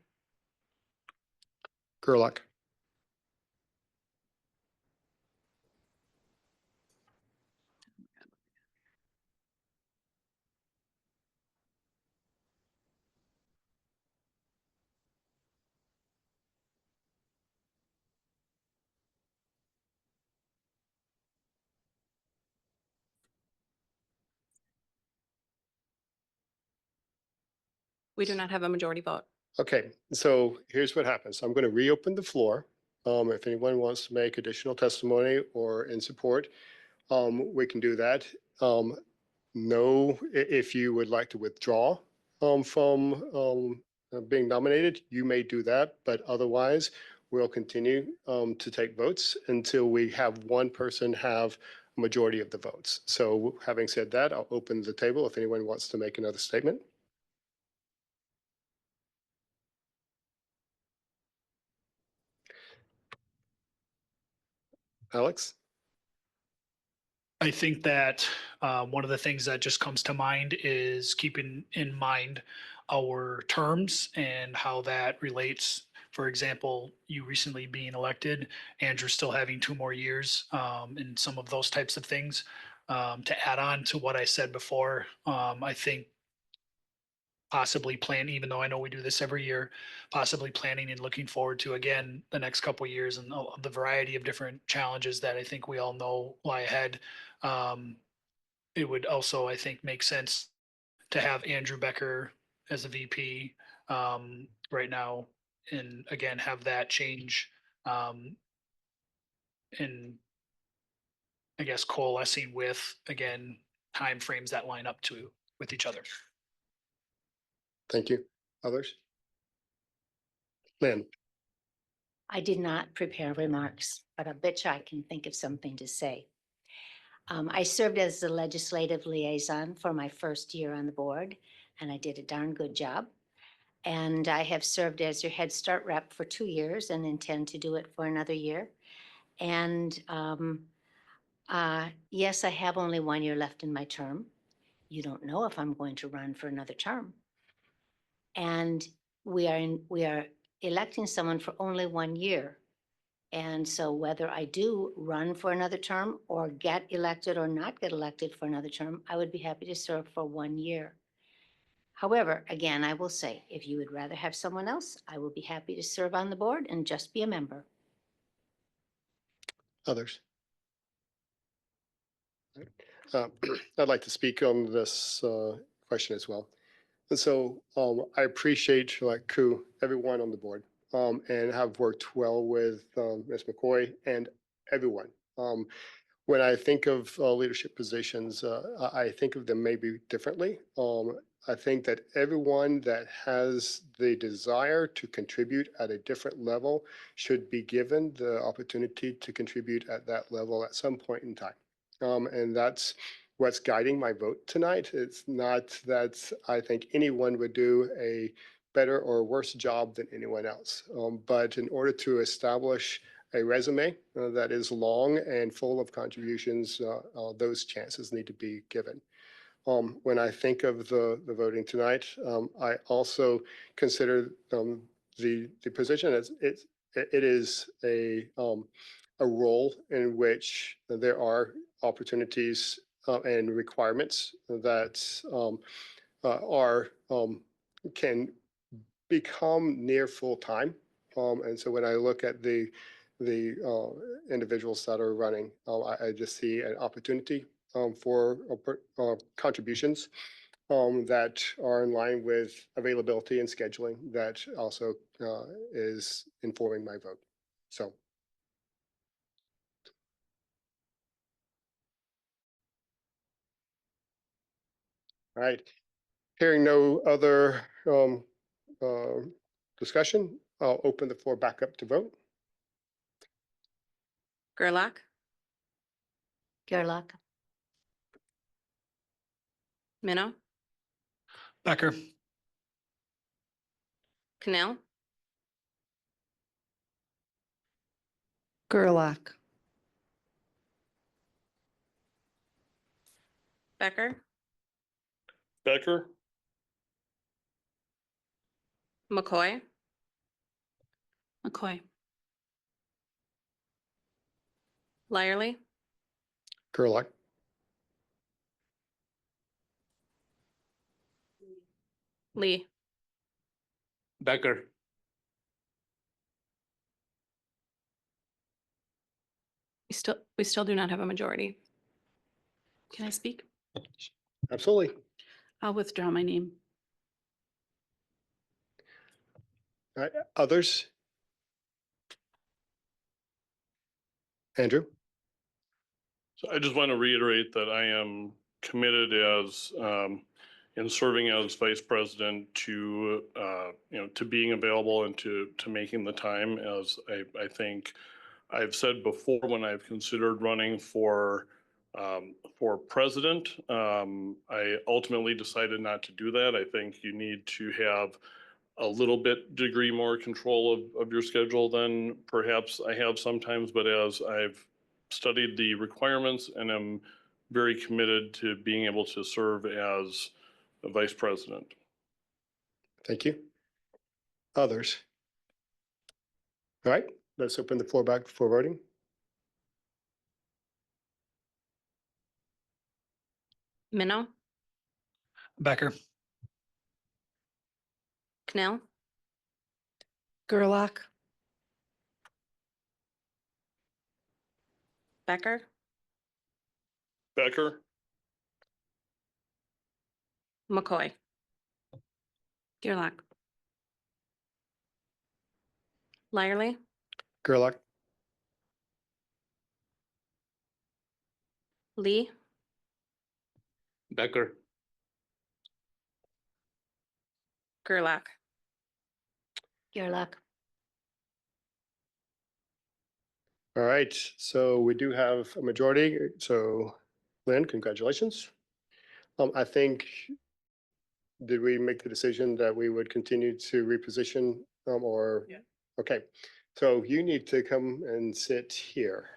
Gerlach. We do not have a majority vote. Okay, so here's what happens. I'm going to reopen the floor. If anyone wants to make additional testimony or in support, we can do that. No, if you would like to withdraw from being nominated, you may do that, but otherwise we'll continue to take votes until we have one person have a majority of the votes. So having said that, I'll open the table if anyone wants to make another statement. Alex? I think that one of the things that just comes to mind is keeping in mind our terms and how that relates. For example, you recently being elected, Andrew still having 2 more years, and some of those types of things. To add on to what I said before, I think possibly plan, even though I know we do this every year, possibly planning and looking forward to, again, the next couple of years and the variety of different challenges that I think we all know lie ahead. It would also, I think, make sense to have Andrew Becker as a VP right now, and again, have that change in, I guess, coalescing with, again, timeframes that line up to with each other. Thank you. Others? Lynn? I did not prepare remarks, but I bet you I can think of something to say. I served as the legislative liaison for my first year on the board, and I did a darn good job. And I have served as your Head Start rep for 2 years and intend to do it for another year. And yes, I have only 1 year left in my term. You don't know if I'm going to run for another term. And we are electing someone for only 1 year. And so whether I do run for another term or get elected or not get elected for another term, I would be happy to serve for 1 year. However, again, I will say, if you would rather have someone else, I will be happy to serve on the board and just be a member. Others? I'd like to speak on this question as well. And so I appreciate, like Ku, everyone on the board, and have worked well with Ms. McCoy and everyone. When I think of leadership positions, I think of them maybe differently. I think that everyone that has the desire to contribute at a different level should be given the opportunity to contribute at that level at some point in time. And that's what's guiding my vote tonight. It's not that I think anyone would do a better or worse job than anyone else. But in order to establish a resume that is long and full of contributions, those chances need to be given. When I think of the voting tonight, I also consider the position as it is a role in which there are opportunities and requirements that are can become near full time. And so when I look at the individuals that are running, I just see an opportunity for contributions that are in line with availability and scheduling that also is informing my vote. So. All right. Hearing no other discussion, I'll open the floor back up to vote. Gerlach, Gerlach, Minow, Becker, Cannell, Gerlach, Becker, Becker, McCoy, McCoy. Lyerly, Gerlach, Lee. Becker, We still do not have a majority. Can I speak? absolutely. I'll withdraw my name. All right, others? Andrew? So I just want to reiterate that I am committed as, in serving as vice president to, to being available and to making the time, as I think I've said before when I've considered running for president. I ultimately decided not to do that. I think you need to have a little bit degree more control of your schedule than perhaps I have sometimes, but as I've studied the requirements and am very committed to being able to serve as a vice president. Thank you. Others? All right, let's open the floor back for voting. Minow, Becker, Cannell, Gerlach, Becker, Becker, McCoy. Gerlach. Lyerly, Gerlach, Lee, Becker, Gerlach. Gerlach, all right, so we do have a majority. So Lynn, congratulations. I think, did we make the decision that we would continue to reposition or? Yeah. Okay, so you need to come and sit here.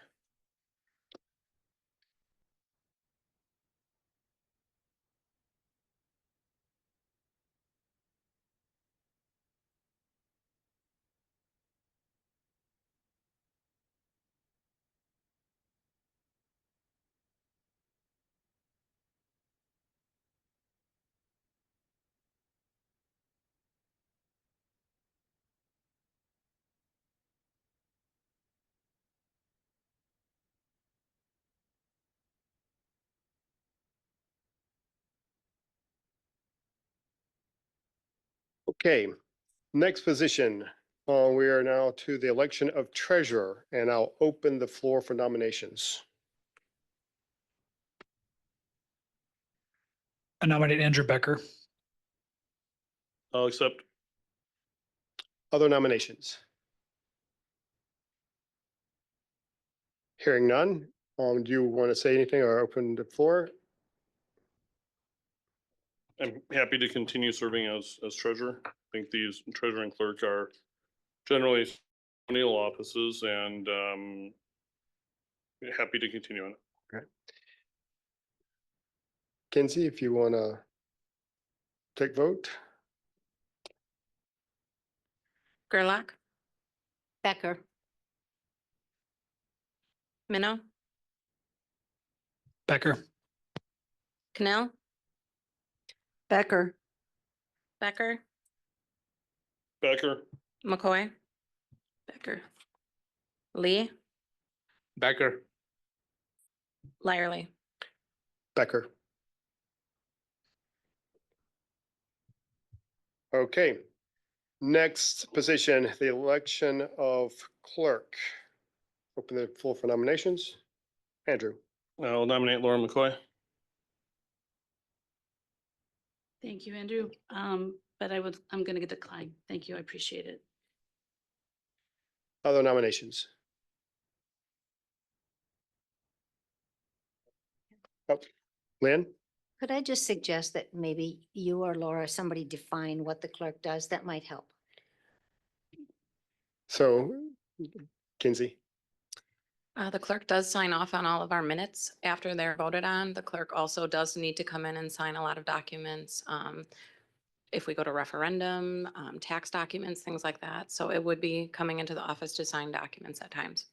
Okay, next position. We are now to the election of treasurer, and I'll open the floor for nominations. I nominate Andrew Becker. I'll accept. Other nominations? Hearing none, do you want to say anything or open the floor? I'm happy to continue serving as treasurer. I think these treasurer and clerk are generally ceremonial offices, and happy to continue on it. Okay. Kenzie, if you want to take vote. Gerlach, Becker, Minow, Becker, Cannell, Becker, Becker, Becker, McCoy, Becker. Lee, Becker, Lyerly. Becker. Okay, next position, the election of clerk. Open the floor for nominations. Andrew. I'll nominate Laura McCoy. Thank you, Andrew. But I'm going to decline. Thank you. I appreciate it. Other nominations? Oh, Lynn? Could I just suggest that maybe you or Laura, somebody define what the clerk does? That might help. So Kinsey? The clerk does sign off on all of our minutes after they're voted on. The clerk also does need to come in and sign a lot of documents. If we go to referendum, tax documents, things like that. So it would be coming into the office to sign documents at times.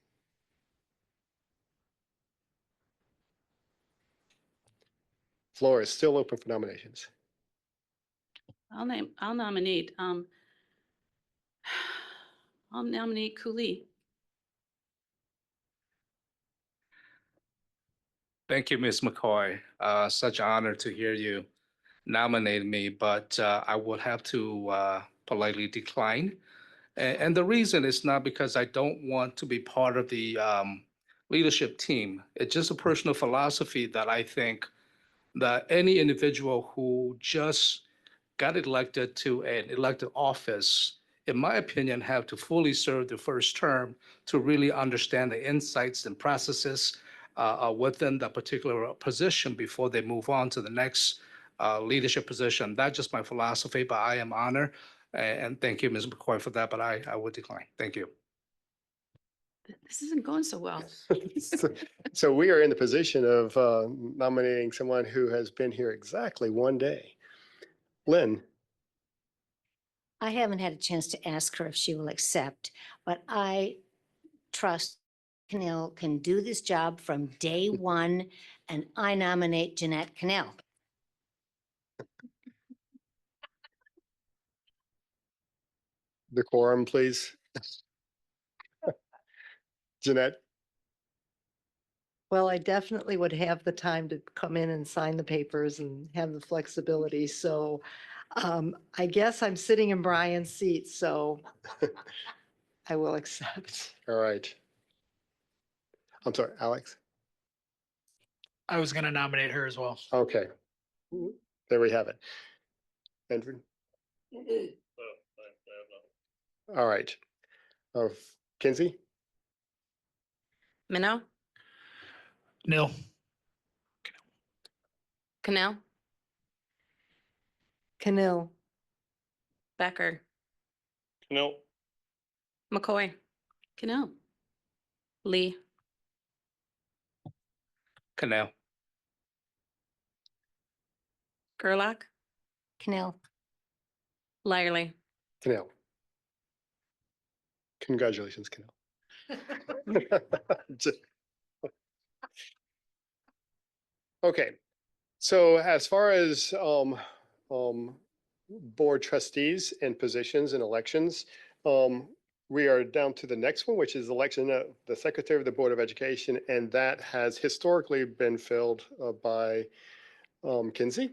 Floor is still open for nominations. I'll nominate, I'll nominate Cooley. Thank you, Ms. McCoy. Such an honor to hear you nominate me, but I would have to politely decline. And the reason is not because I don't want to be part of the leadership team. It's just a personal philosophy that I think that any individual who just got elected to an elected office, in my opinion, have to fully serve the first term to really understand the insights and processes within that particular position before they move on to the next leadership position. That's just my philosophy, but I am honored. And thank you, Ms. McCoy, for that, but I would decline. Thank you. This isn't going so well. So we are in the position of nominating someone who has been here exactly one day. Lynn? I haven't had a chance to ask her if she will accept, but I trust Cannell can do this job from day one, and I nominate Jeanette Cannell. Decorum, please. Jeanette? Well, I definitely would have the time to come in and sign the papers and have the flexibility. So I guess I'm sitting in Brian's seat, so I will accept. All right. I'm sorry, Alex? I was going to nominate her as well. Okay. There we have it. Andrew? All right. Kinsey? Minnow, Nil. Cannell, Cannell, Becker, No. McCoy, Cannell. Lee, Canal. Gerlach, Cannell, Lyerly. Cannell. Congratulations, Cannell. Okay, so as far as board trustees and positions and elections, we are down to the next one, which is election of the Secretary of the Board of Education, and that has historically been filled by Kinsey.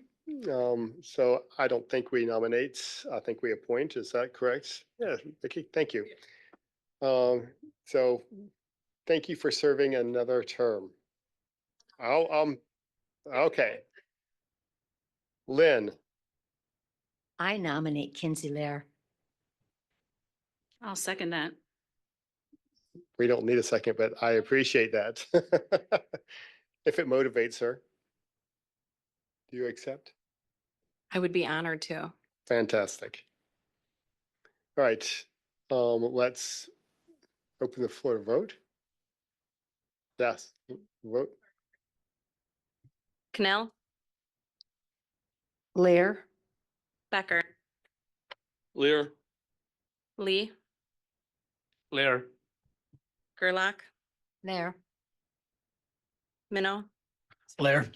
So I don't think we nominate, I think we appoint, is that correct? Yeah, Vicky, thank you. So thank you for serving another term. Okay. Lynn, I nominate Kinsey Lair. I'll second that. we don't need a second, but I appreciate that. If it motivates her. Do you accept? I would be honored to. Fantastic. All right, let's open the floor to vote. Yes, vote. Cannell, Lair, Becker, Lear. Lee, Lair. Gerlach, There. Minnow, Blair.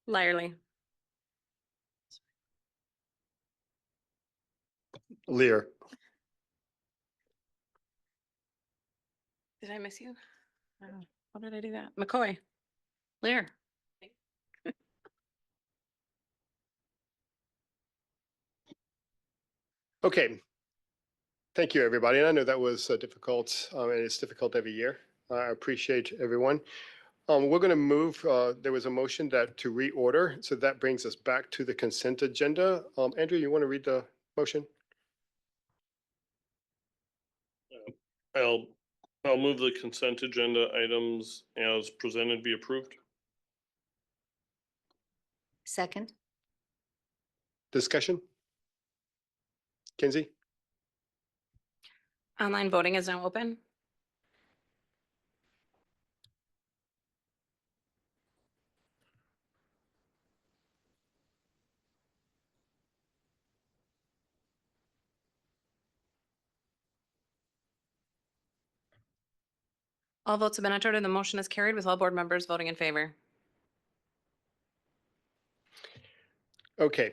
Lyerly. Lear. Did I miss you? How did I do that? McCoy, Blair. Okay. Thank you, everybody. And I know that was difficult, and it's difficult every year. I appreciate everyone. We're going to move, there was a motion that to reorder, so that brings us back to the consent agenda. Andrew, you want to read the motion? I'll move the consent agenda items as presented be approved. Second, Discussion? Kinsey? Online voting is now open. All votes have been entered and the motion is carried with all board members voting in favor. Okay,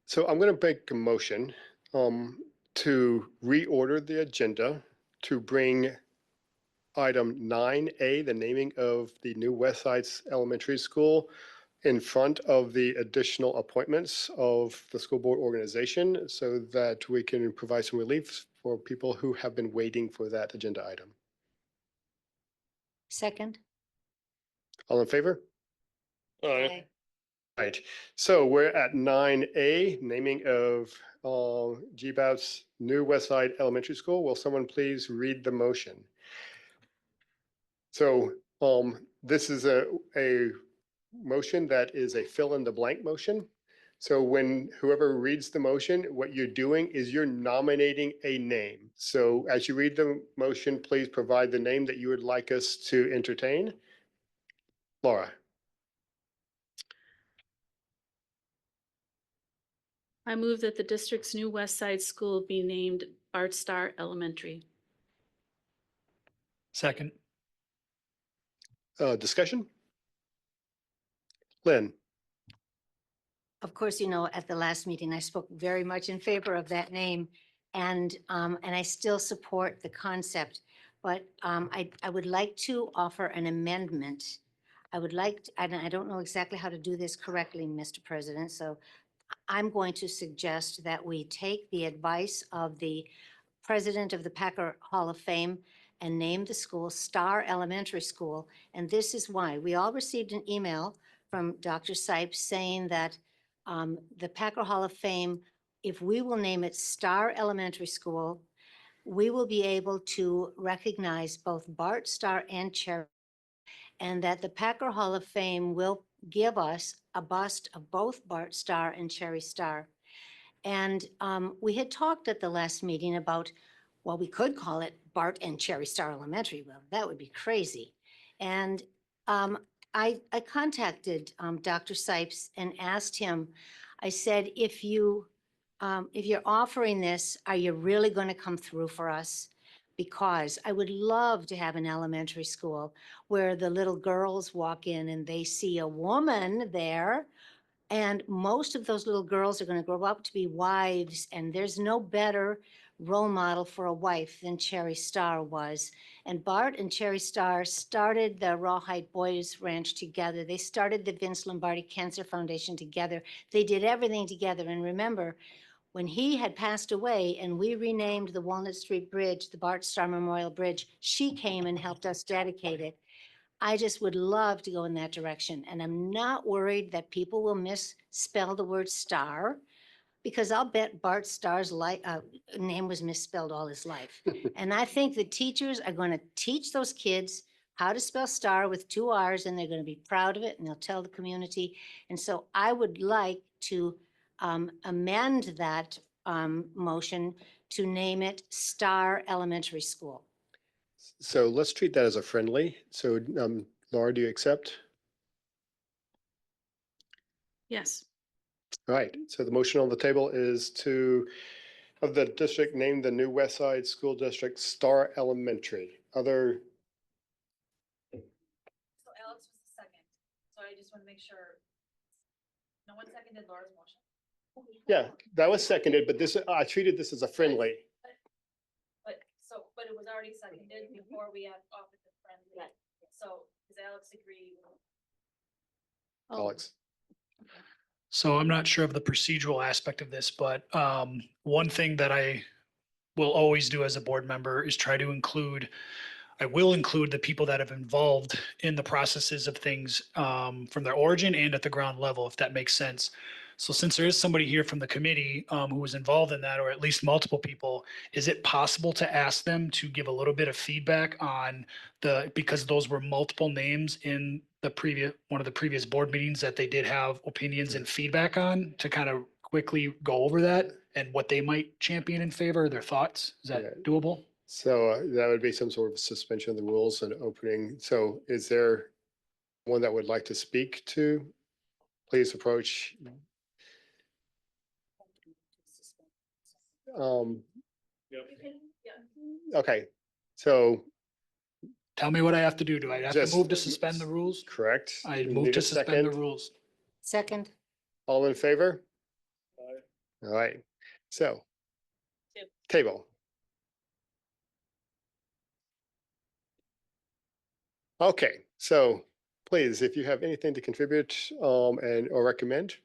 so I'm going to make a motion to reorder the agenda to bring item 9A, the naming of the new West Sides Elementary School, in front of the additional appointments of the school board organization so that we can provide some relief for people who have been waiting for that agenda item. second. All in favor? Aye. Right, so we're at 9A, naming of GBAP's new West Side Elementary School. Will someone please read the motion? So this is a motion that is a fill in the blank motion. So when whoever reads the motion, what you're doing is you're nominating a name. So as you read the motion, please provide the name that you would like us to entertain. Laura. I move that the district's new West Side School be named Bart Starr Elementary. Second. Discussion? Lynn. Of course, you know, at the last meeting, I spoke very much in favor of that name. And I still support the concept, but I would like to offer an amendment. I would like, and I don't know exactly how to do this correctly, Mr. President, so I'm going to suggest that we take the advice of the president of the Packer Hall of Fame and name the school Starr Elementary School. And this is why. We all received an email from Dr. Sipes saying that the Packer Hall of Fame, if we will name it Starr Elementary School, we will be able to recognize both Bart Starr and Cherry, and that the Packer Hall of Fame will give us a bust of both Bart Starr and Cherry Starr. And we had talked at the last meeting about, well, we could call it Bart and Cherry Starr Elementary. Well, that would be crazy. And I contacted Dr. Sipes and asked him, I said, if you're offering this, are you really going to come through for us? Because I would love to have an elementary school where the little girls walk in and they see a woman there. And most of those little girls are going to grow up to be wives, and there's no better role model for a wife than Cherry Starr was. And Bart and Cherry Starr started the Rawhide Boys Ranch together. They started the Vince Lombardi Cancer Foundation together. They did everything together. And remember, when he had passed away and we renamed the Walnut Street Bridge, the Bart Starr Memorial Bridge, she came and helped us dedicate it. I just would love to go in that direction. And I'm not worried that people will misspell the word star, because I'll bet Bart Starr's name was misspelled all his life. And I think the teachers are going to teach those kids how to spell star with 2 R's, and they're going to be proud of it, and they'll tell the community. And so I would like to amend that motion to name it Starr Elementary School. So let's treat that as a friendly. So Laura, do you accept? Yes. All right, so the motion on the table is to have the district name the new West Side School District Starr Elementary. Other, So Alex was the second, so I just want to make sure. No one seconded Laura's motion? yeah, that was seconded, but this, I treated this as a friendly. But it was already seconded before we had offered the friendly. So does Alex agree? Alex. So I'm not sure of the procedural aspect of this, but one thing that I will always do as a board member is try to include I will include the people that have involved in the processes of things from their origin and at the ground level, if that makes sense. So since there is somebody here from the committee who was involved in that, or at least multiple people, is it possible to ask them to give a little bit of feedback on because those were multiple names in one of the previous board meetings that they did have opinions and feedback on, to kind of quickly go over that and what they might champion in favor, their thoughts? Is that doable? So that would be some sort of suspension of the rules and opening. So is there one that would like to speak to? Please approach. Okay, so. Tell me what I have to do. Do I have to Just move to suspend the rules? Correct. I We move need to a suspend the second. rules. Second. All in favor? All right, so. Table. Okay, so please, if you have anything to contribute or recommend.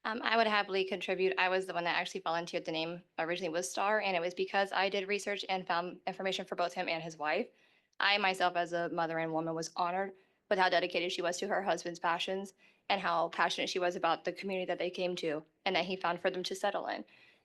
I would happily contribute. I was the one that actually volunteered. The name originally was Star, and it was because I did research and found information for both him and his wife. I myself, as a mother and woman, was honored with how dedicated she was to her husband's passions and how passionate she was about the community that they came to and that he found for them to settle in.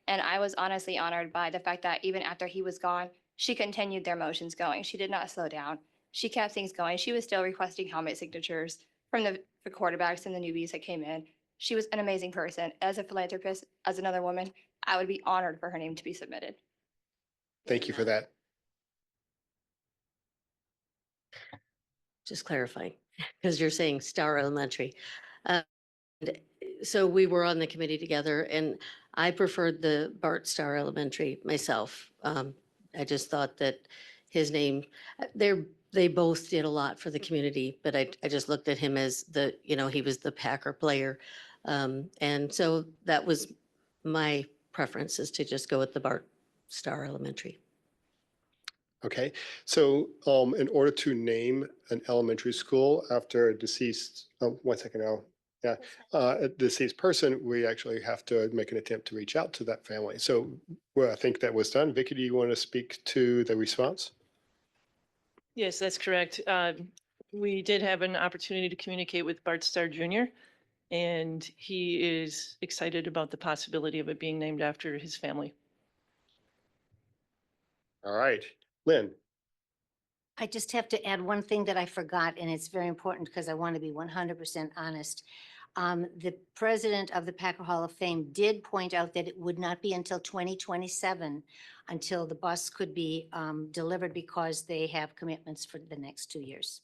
And I was honestly honored by the fact that even after he was gone, she continued their motions going. She did not slow down. She kept things going. She was still requesting helmet signatures from the quarterbacks and the newbies that came in. She was an amazing person. As a philanthropist, as another woman, I would be honored for her name to be submitted. Thank you for that. Just clarifying, because you're saying Star Elementary. So we were on the committee together, and I preferred the Bart Star Elementary myself. I just thought that his name, they both did a lot for the community, but I just looked at him as he was the Packer player. And so that was my preference, is to just go with the Bart Star Elementary. Okay, so in order to name an elementary school after a deceased, 1 second now. Yeah, a deceased person, we actually have to make an attempt to reach out to that family. So I think that was done. Vicky, do you want to speak to the response? Yes, that's correct. We did have an opportunity to communicate with Bart Starr Jr., and he is excited about the possibility of it being named after his family. All right, Lynn. I just have to add one thing that I forgot, and it's very important because I want to be 100% honest. The president of the Packer Hall of Fame did point out that it would not be until 2027 until the bus could be delivered, because they have commitments for the next 2 years.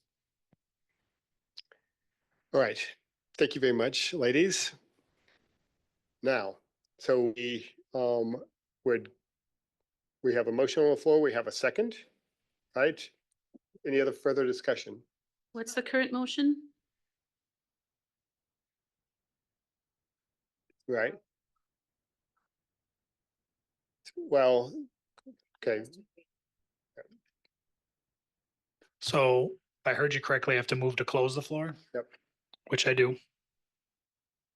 All right, thank you very much, ladies. Now, so we have a motion on the floor. We have a second, right? Any other further discussion? What's the current motion? Right. Well, okay. So if I heard you correctly, I have to move to close the floor? Yep. Which I do.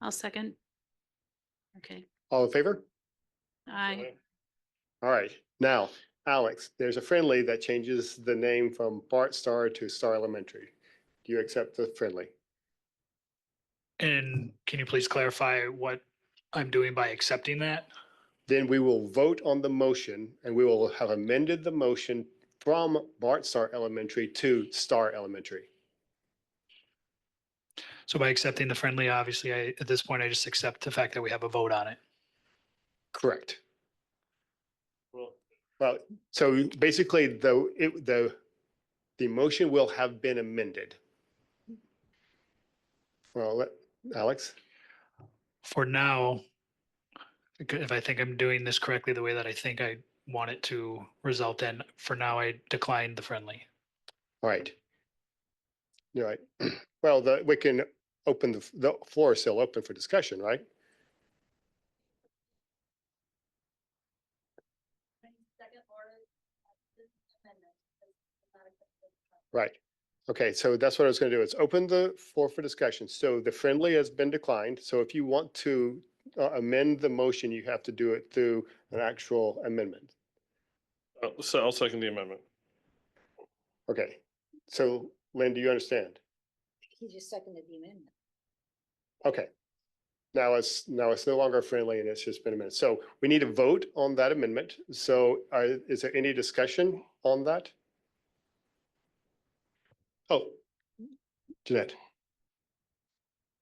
I'll second. Okay. All in favor? Aye. All right. Now, Alex, there's a friendly that changes the name from Bart Star to Star Elementary. Do you accept the friendly? And can you please clarify what I'm doing by accepting that? Then we will vote on the motion, and we will have amended the motion from Bart Star Elementary to Star Elementary. So by accepting the friendly, obviously, at this point, I just accept the fact that we have a vote on it. Correct. Well, so basically, the motion will have been amended. Well, Alex? For now, if I think I'm doing this correctly, the way that I think I want it to result in, for now, I declined the friendly. All right. All right. Well, we can open the floor is still open for discussion, right? Right. Okay, so that's what I was going to do. Is open the floor for discussion. So the friendly has been declined. So if you want to amend the motion, you have to do it through an actual amendment. So I'll second the amendment. Okay, so Lynn, do you understand? He just seconded the amendment. Okay. Now it's no longer friendly and it's just been a minute. So we need a vote on that amendment. So is there any discussion on that? Oh, Jeanette.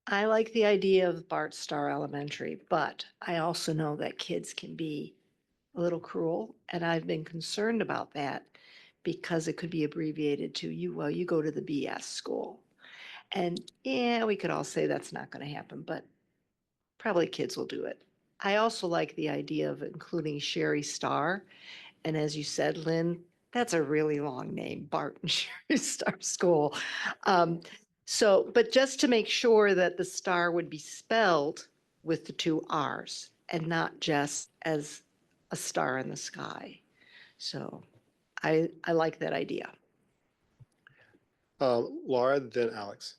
I like the idea of Bart Starr Elementary, but I also know that kids can be a little cruel, and I've been concerned about that because it could be abbreviated to you go to the BS school. And yeah, we could all say that's not going to happen, but probably kids will do it. I also like the idea of including Sherry Starr. And as you said, Lynn, that's a really long name, Bart and Sherry Starr School. But just to make sure that the star would be spelled with the two R's and not just as a star in the sky. So I like that idea. Laura, then Alex.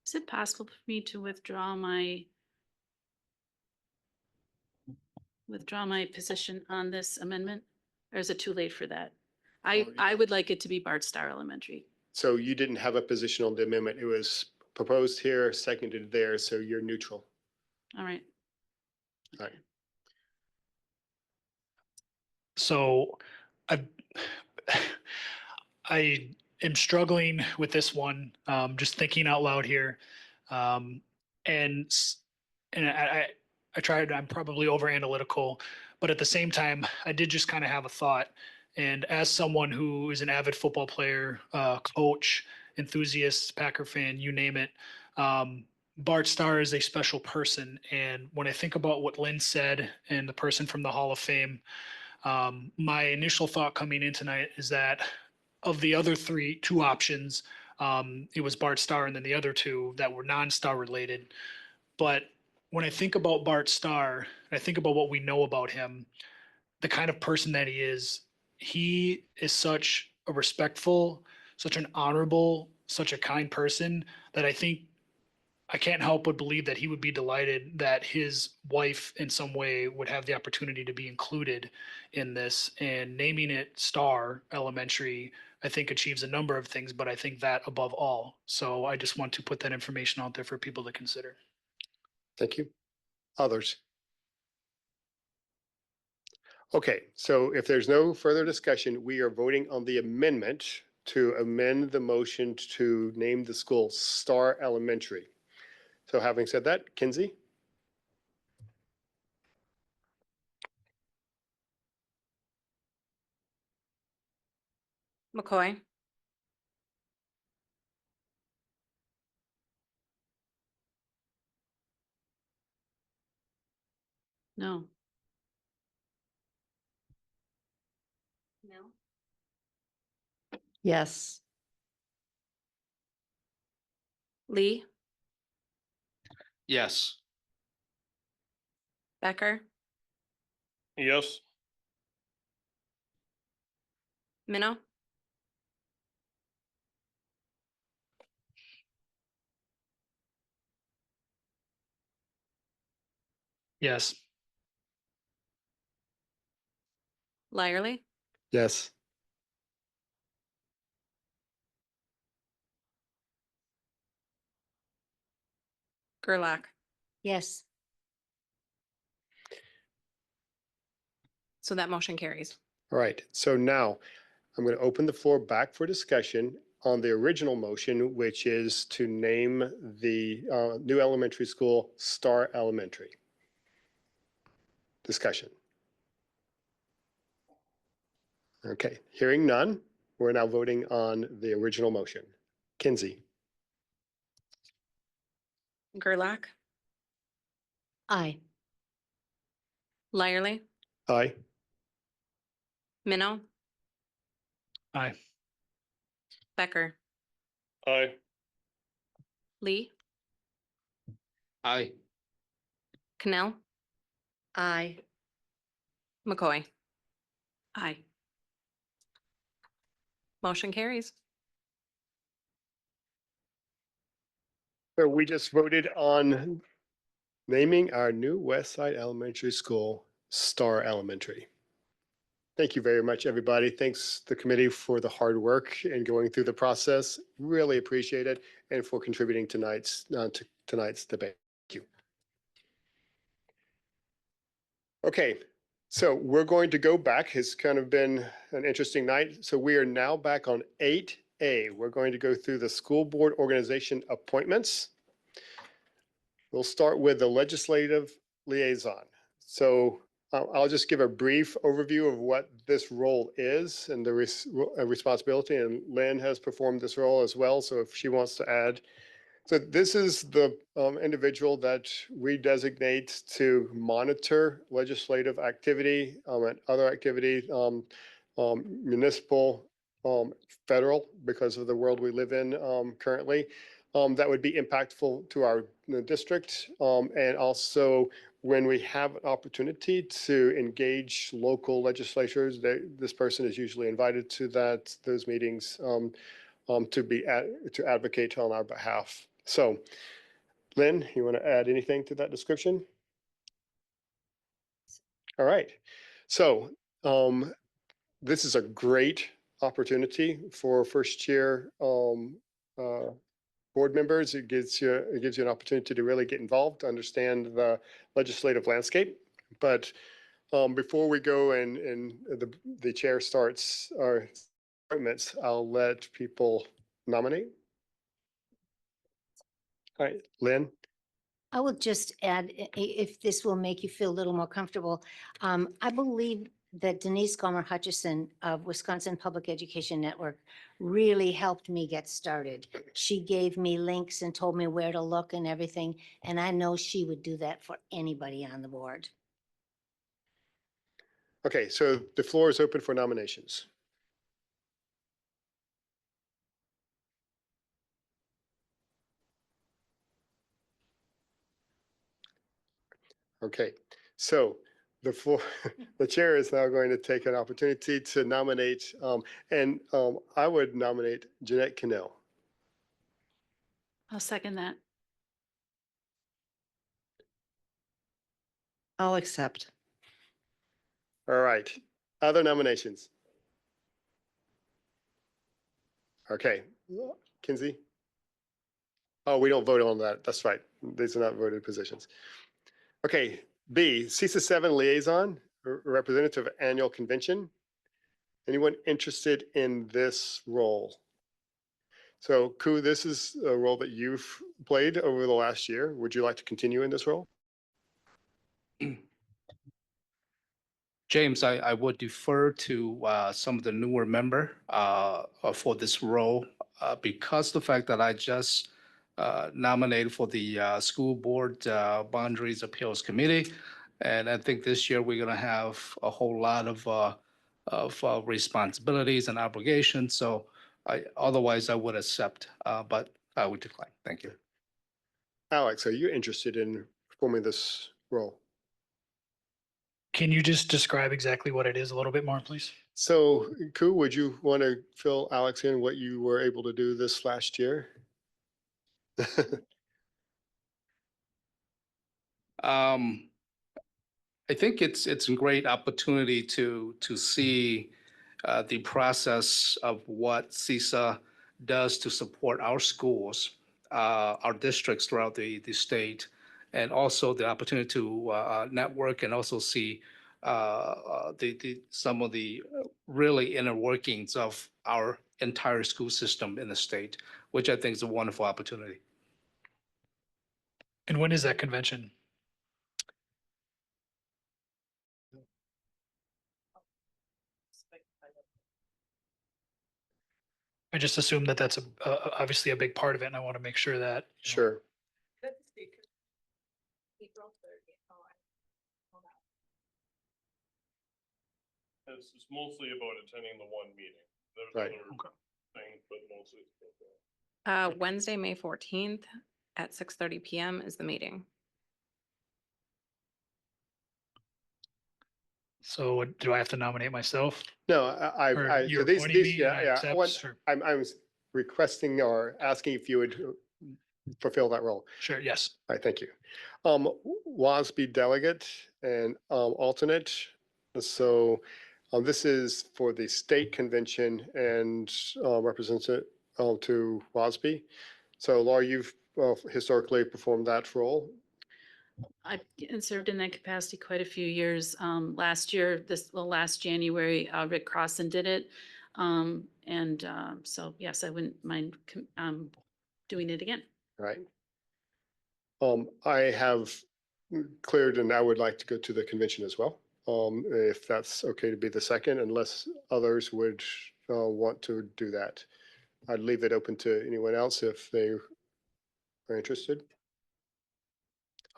Is it possible for me to withdraw my position on this amendment? Or is it too late for that? I would like it to be Bart Starr Elementary. So you didn't have a position on the amendment. It was proposed here, seconded there, so you're neutral. All right. All right. So I I am struggling with this one, just thinking out loud here. And I tried, I'm probably over analytical, but at the same time, I did just kind of have a thought. And as someone who is an avid football player, coach, enthusiast, Packer fan, you name it, Bart Starr is a special person. And when I think about what Lynn said and the person from the Hall of Fame, my initial thought coming in tonight is that of the other two options, it was Bart Starr and then the other two that were non-star related. But when I think about Bart Starr, I think about what we know about him, the kind of person that he is such a respectful, such an honorable, such a kind person that I think I can't help but believe that he would be delighted that his wife in some way would have the opportunity to be included in this. And naming it Star Elementary, I think achieves a number of things, but I think that above all. So I just want to put that information out there for people to consider. Thank you. Others? Okay, so if there's no further discussion, we are voting on the amendment to amend the motion to name the school Star Elementary. So having said that, Kinsey? McCoy, No. No. Yes. Lee, Yes. Becker, Yes. Minnow, Yes. Lyerly, Yes. Gerlach. Yes. So that motion carries. All right, so now I'm going to open the floor back for discussion on the original motion, which is to name the new elementary school Star Elementary. Discussion. Okay, hearing none, we're now voting on the original motion. Kinsey? Gerlach, Aye. Lyerly, Aye. Minnow, Aye. Becker, Aye. Lee, Aye. Cannell, Aye. McCoy. Aye. Motion carries. So we just voted on naming our new West Side Elementary School Star Elementary. Thank you very much, everybody. Thanks the committee for the hard work and going through the process. Really appreciate it, and for contributing to tonight's debate. Thank you. Okay, so we're going to go back. It's kind of been an interesting night. So we are now back on 8A. We're going to go through the school board organization appointments. We'll start with the legislative liaison. So I'll just give a brief overview of what this role is and the responsibility, and Lynn has performed this role as well, so if she wants to add. So this is the individual that we designate to monitor legislative activity and other activity, municipal, federal, because of the world we live in currently, that would be impactful to our district, and also when we have an opportunity to engage local legislatures, this person is usually invited to those meetings to advocate on our behalf. So, Lynn, you want to add anything to that description? All right. So, this is a great opportunity for first-year board members. It gives you an opportunity to really get involved, to understand the legislative landscape. But before we go and the chair starts our appointments, I'll let people nominate. All right, Lynn. I will just add, if this will make you feel a little more comfortable, I believe that Denise Gomer Hutchison of Wisconsin Public Education Network really helped me get started. She gave me links and told me where to look and everything, and I know she would do that for anybody on the board. Okay, so the floor is open for nominations. Okay, so the floor, the chair is now going to take an opportunity to nominate, and I would nominate Jeanette Cannell. I'll second that. I'll accept. All right, other nominations? Okay, Kinsey? Oh, we don't vote on that. That's right. These are not voted positions. Okay, B, CISA 7 liaison, representative annual convention. Anyone interested in this role? So, Ku, this is a role that you've played over the last year. Would you like to continue in this role? James, I would defer to some of the newer member for this role because the fact that I just nominated for the School Board Boundaries Appeals Committee. And I think this year we're going to have a whole lot of responsibilities and obligations. So otherwise I would accept, but I would decline. Thank you. Alex, are you interested in performing this role? Can you just describe exactly what it is a little bit more, please? So, Ku, would you want to fill Alex in what you were able to do this last year? I think it's a great opportunity to see the process of what CISA does to support our schools, our districts throughout the state, and also the opportunity to network and also see some of the really inner workings of our entire school system in the state, which I think is a wonderful opportunity. And when is that convention? I just assume that that's obviously a big part of it, and I want to make sure that. Sure. It's mostly about attending the one meeting. There's Right. other things, but mostly it's about that. Wednesday, May 14th at 6:30 PM is the meeting. So do I have to nominate myself? No, Or you're appointing me and I accept, or- I was requesting or asking if you would fulfill that role. Sure, yes. All right, thank you. WASB delegate and alternate. So This is for the state convention and represents it to WASB. So Laura, you've historically performed that role. I've served in that capacity quite a few years. Last year, last January, Rick Crossan did it. So yes, I wouldn't mind doing it again. Right. I have cleared and I would like to go to the convention as well. If that's okay to be the second, unless others would want to do that. I'd leave it open to anyone else if they are interested.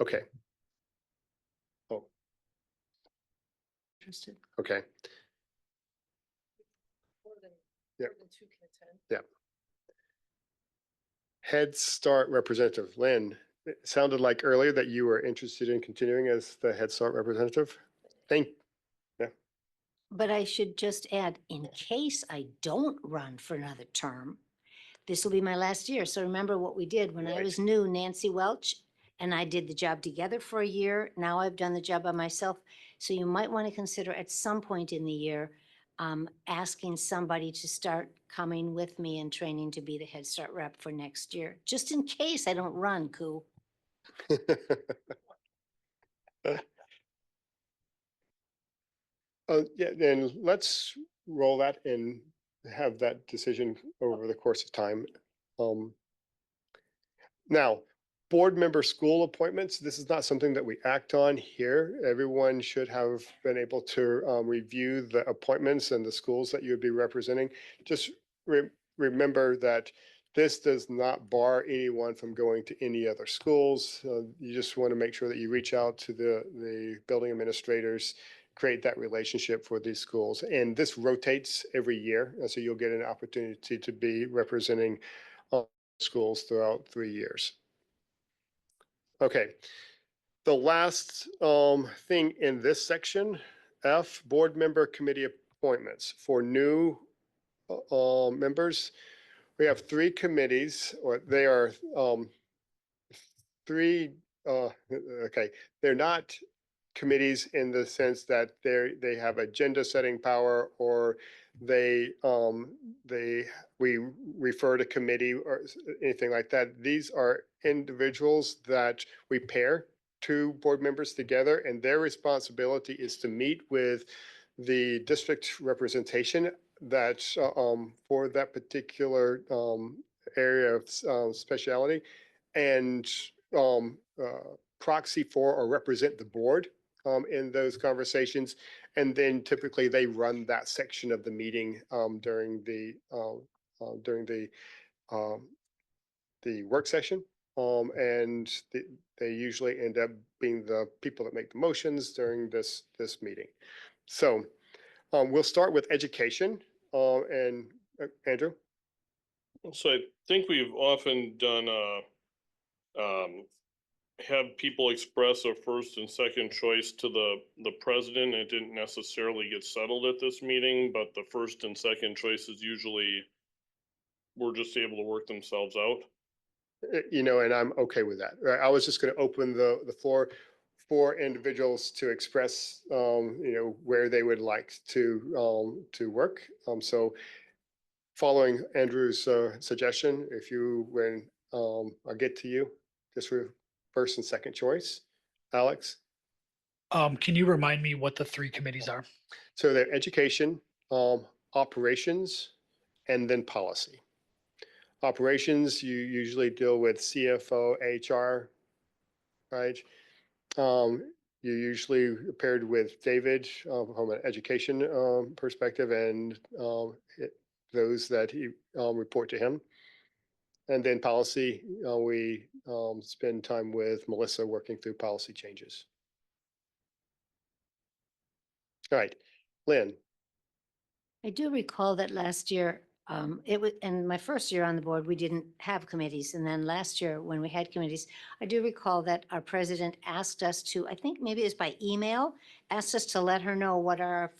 Okay. Oh, Interested. okay. Yeah. Yeah. Head Start representative, Lynn. It sounded like earlier that you were interested in continuing as the Head Start representative. Yeah. But I should just add, in case I don't run for another term, this will be my last year. So remember what we did when I was new, Nancy Welch and I did the job together for a year. Now I've done the job by myself. So you might want to consider at some point in the year, asking somebody to start coming with me and training to be the Head Start rep for next year, just in case I don't run, Koo. Yeah, then let's roll that and have that decision over the course of time. Now, board member school appointments, this is not something that we act on here. Everyone should have been able to review the appointments and the schools that you would be representing. Just remember that this does not bar anyone from going to any other schools. You just want to make sure that you reach out to the building administrators, create that relationship for these schools. And this rotates every year. And so you'll get an opportunity to be representing schools throughout 3 years. Okay. The last thing in this section, F, board member committee appointments. For new members, we have 3 committees, or they are 3, okay, they're not committees in the sense that they have agenda setting power, or we refer to committee or anything like that. These are individuals that we pair 2 board members together, and their responsibility is to meet with the district representation that for that particular area of speciality, and proxy for or represent the board in those conversations. And then typically they run that section of the meeting during the work session. And they usually end up being the people that make the motions during this meeting. So we'll start with education. And Andrew? So I think we've often done have people express a first and second choice to the president. It didn't necessarily get settled at this meeting, but the first and second choices usually were just able to work themselves out. And I'm okay with that. Right? I was just going to open the floor for individuals to express, where they would like to work. So following Andrew's suggestion, if when I get to you, just for first and second choice, Alex. Can you remind me what the 3 committees are? So they're education, operations, and then policy. Operations, you usually deal with CFO, HR, right? You usually paired with David from an education perspective, and those that report to him. And then policy, we spend time with Melissa working through policy changes. All right, Lynn. I do recall that last year, it was, in my first year on the board, we didn't have committees. And then last year, when we had committees, I do recall that our president asked us to, I think maybe it was by email, asked us to let her know what our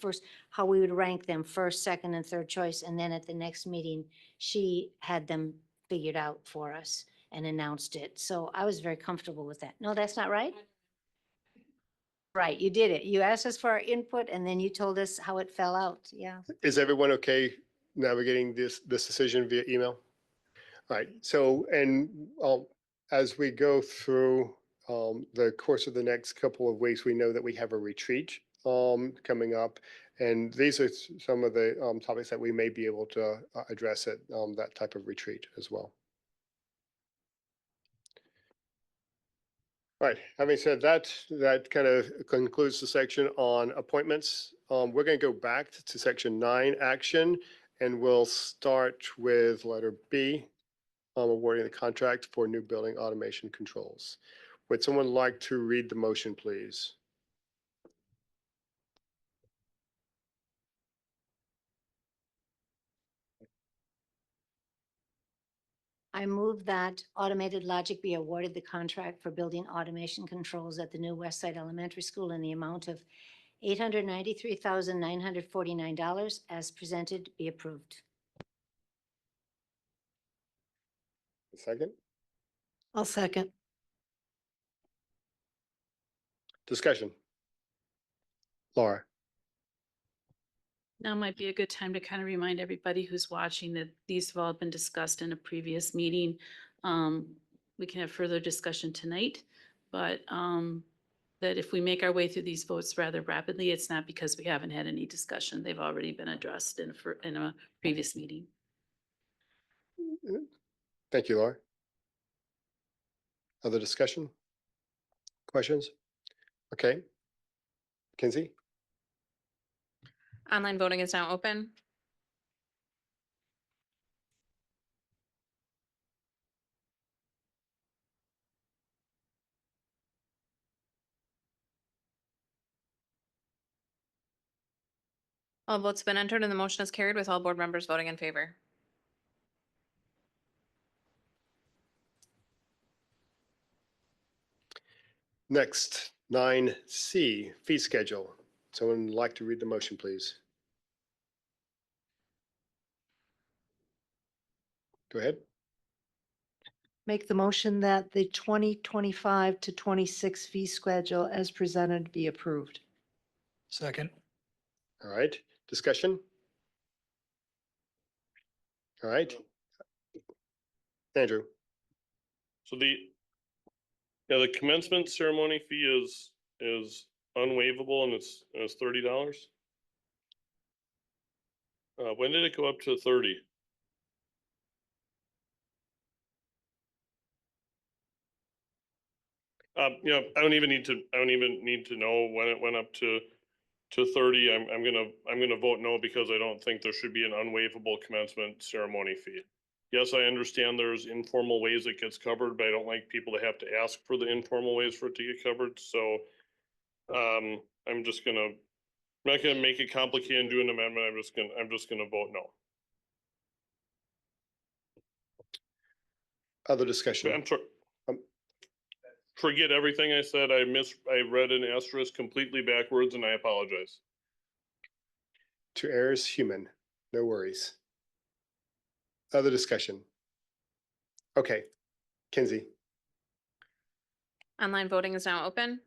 how we would rank them first, second, and third choice. And then at the next meeting, she had them figured out for us and announced it. So I was very comfortable with that. No, that's not right? Right, you did it. You asked us for our input and then you told us how it fell out. Yeah. Is everyone okay navigating this decision via email? All right, so, and as we go through the course of the next couple of weeks, we know that we have a retreat coming up. And these are some of the topics that we may be able to address at that type of retreat as well. All right, having said that, that kind of concludes the section on appointments. We're going to go back to section 9, action, and we'll start with letter B, awarding the contract for new building automation controls. Would someone like to read the motion, please? I move that Automated Logic be awarded the contract for building automation controls at the new West Side Elementary School in the amount of $893,949 as presented be approved. A second? I'll second. Discussion. Laura? Now might be a good time to kind of remind everybody who's watching that these have all been discussed in a previous meeting. We can have further discussion tonight, but that if we make our way through these votes rather rapidly, it's not because we haven't had any discussion. They've already been addressed in a previous meeting. Thank you, Laura. Other discussion? Questions? Okay. Kinsey? Online voting is now open. All votes have been entered and the motion is carried with all board members voting in favor. Next, 9C, fee schedule. Someone like to read the motion, please? Go ahead. Make the motion that the 2025 to 26 fee schedule as presented be approved. Second. All right, discussion? All right. Andrew? So the commencement ceremony fee is unwaivable and it's $30. When did it go up to 30? I don't even need to know when it went up to 30. I'm gonna vote no because I don't think there should be an unwaivable commencement ceremony fee. Yes, I understand there's informal ways it gets covered, but I don't like people to have to ask for the informal ways for it to get covered. So I'm not gonna make it complicated and do an amendment. I'm just gonna vote no. Other discussion? I'm sorry. Forget everything I said. I read an asterisk completely backwards and I apologize. To err is human, no worries. Other discussion? Okay, Kinsey? Online voting is now open.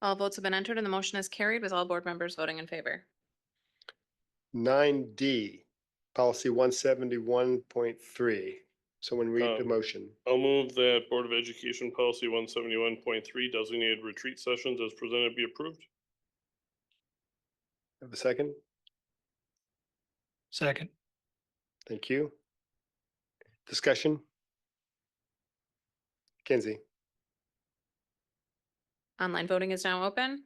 All votes have been entered and the motion is carried with all board members voting in favor. 9D, policy 171.3. Someone read the motion. I'll move that Board of Education Policy 171.3 designated retreat sessions as presented be approved. Have a second? Second. Thank you. Discussion? Kinsey? Online voting is now open.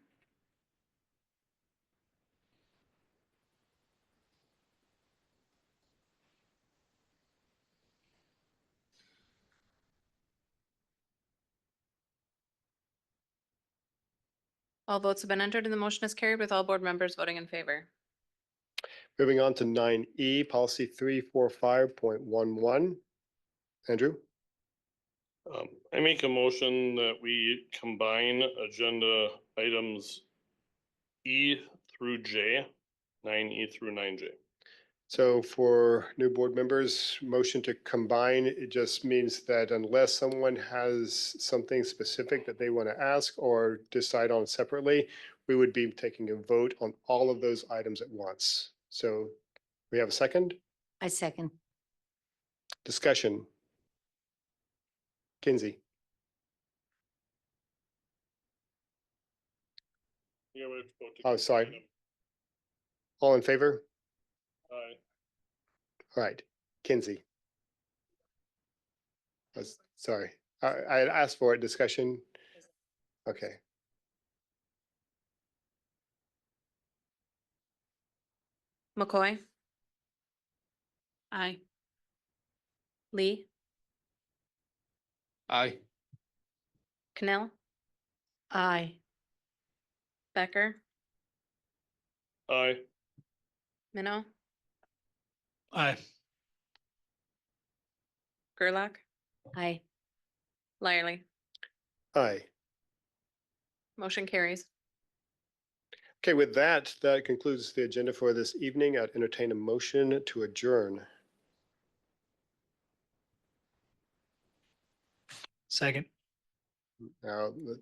All votes have been entered and the motion is carried with all board members voting in favor. Moving on to 9E, policy 345.11. Andrew? I make a motion that we combine agenda items E through J, 9E through 9J. So for new board members, motion to combine, it just means that unless someone has something specific that they want to ask or decide on separately, we would be taking a vote on all of those items at once. So we have a second I second. discussion. Kinsey, Yeah, we have to vote to oh, combine sorry. them. All in favor? Aye. All right, Kinsey. Sorry, I had asked for a discussion. Okay, McCoy, Aye. Lee, Aye. Cannell, Aye. Becker, Aye. Minnow, Aye. Gerlach, Aye. Lyerly. aye. Motion carries. Okay, with that, that concludes the agenda for this evening. I'd entertain a motion to adjourn. Second. Now, Did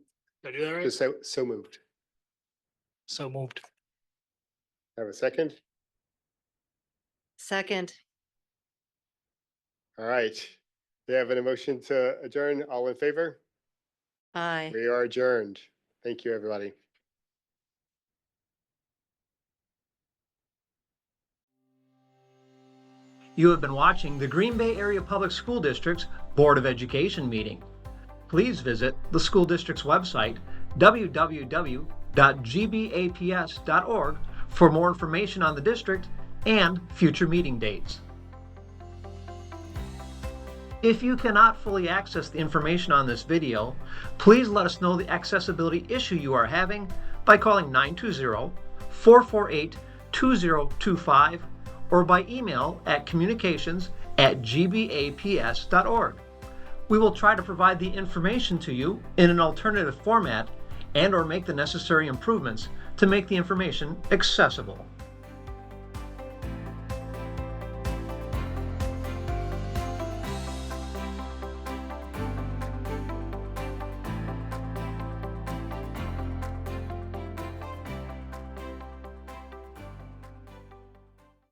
I do that right? just so moved. So moved. Have a second? Second. All right. We have an motion to adjourn. All in favor? Aye. We are adjourned. Thank you, everybody. You have been watching the Green Bay Area Public School District's Board of Education meeting. Please visit the school district's website, www.gbaps.org, for more information on the district and future meeting dates. If you cannot fully access the information on this video, please let us know the accessibility issue you are having by calling 920-448-2025 or by email at communications@gbaps.org. We will try to provide the information to you in an alternative format and/or make the necessary improvements to make the information accessible.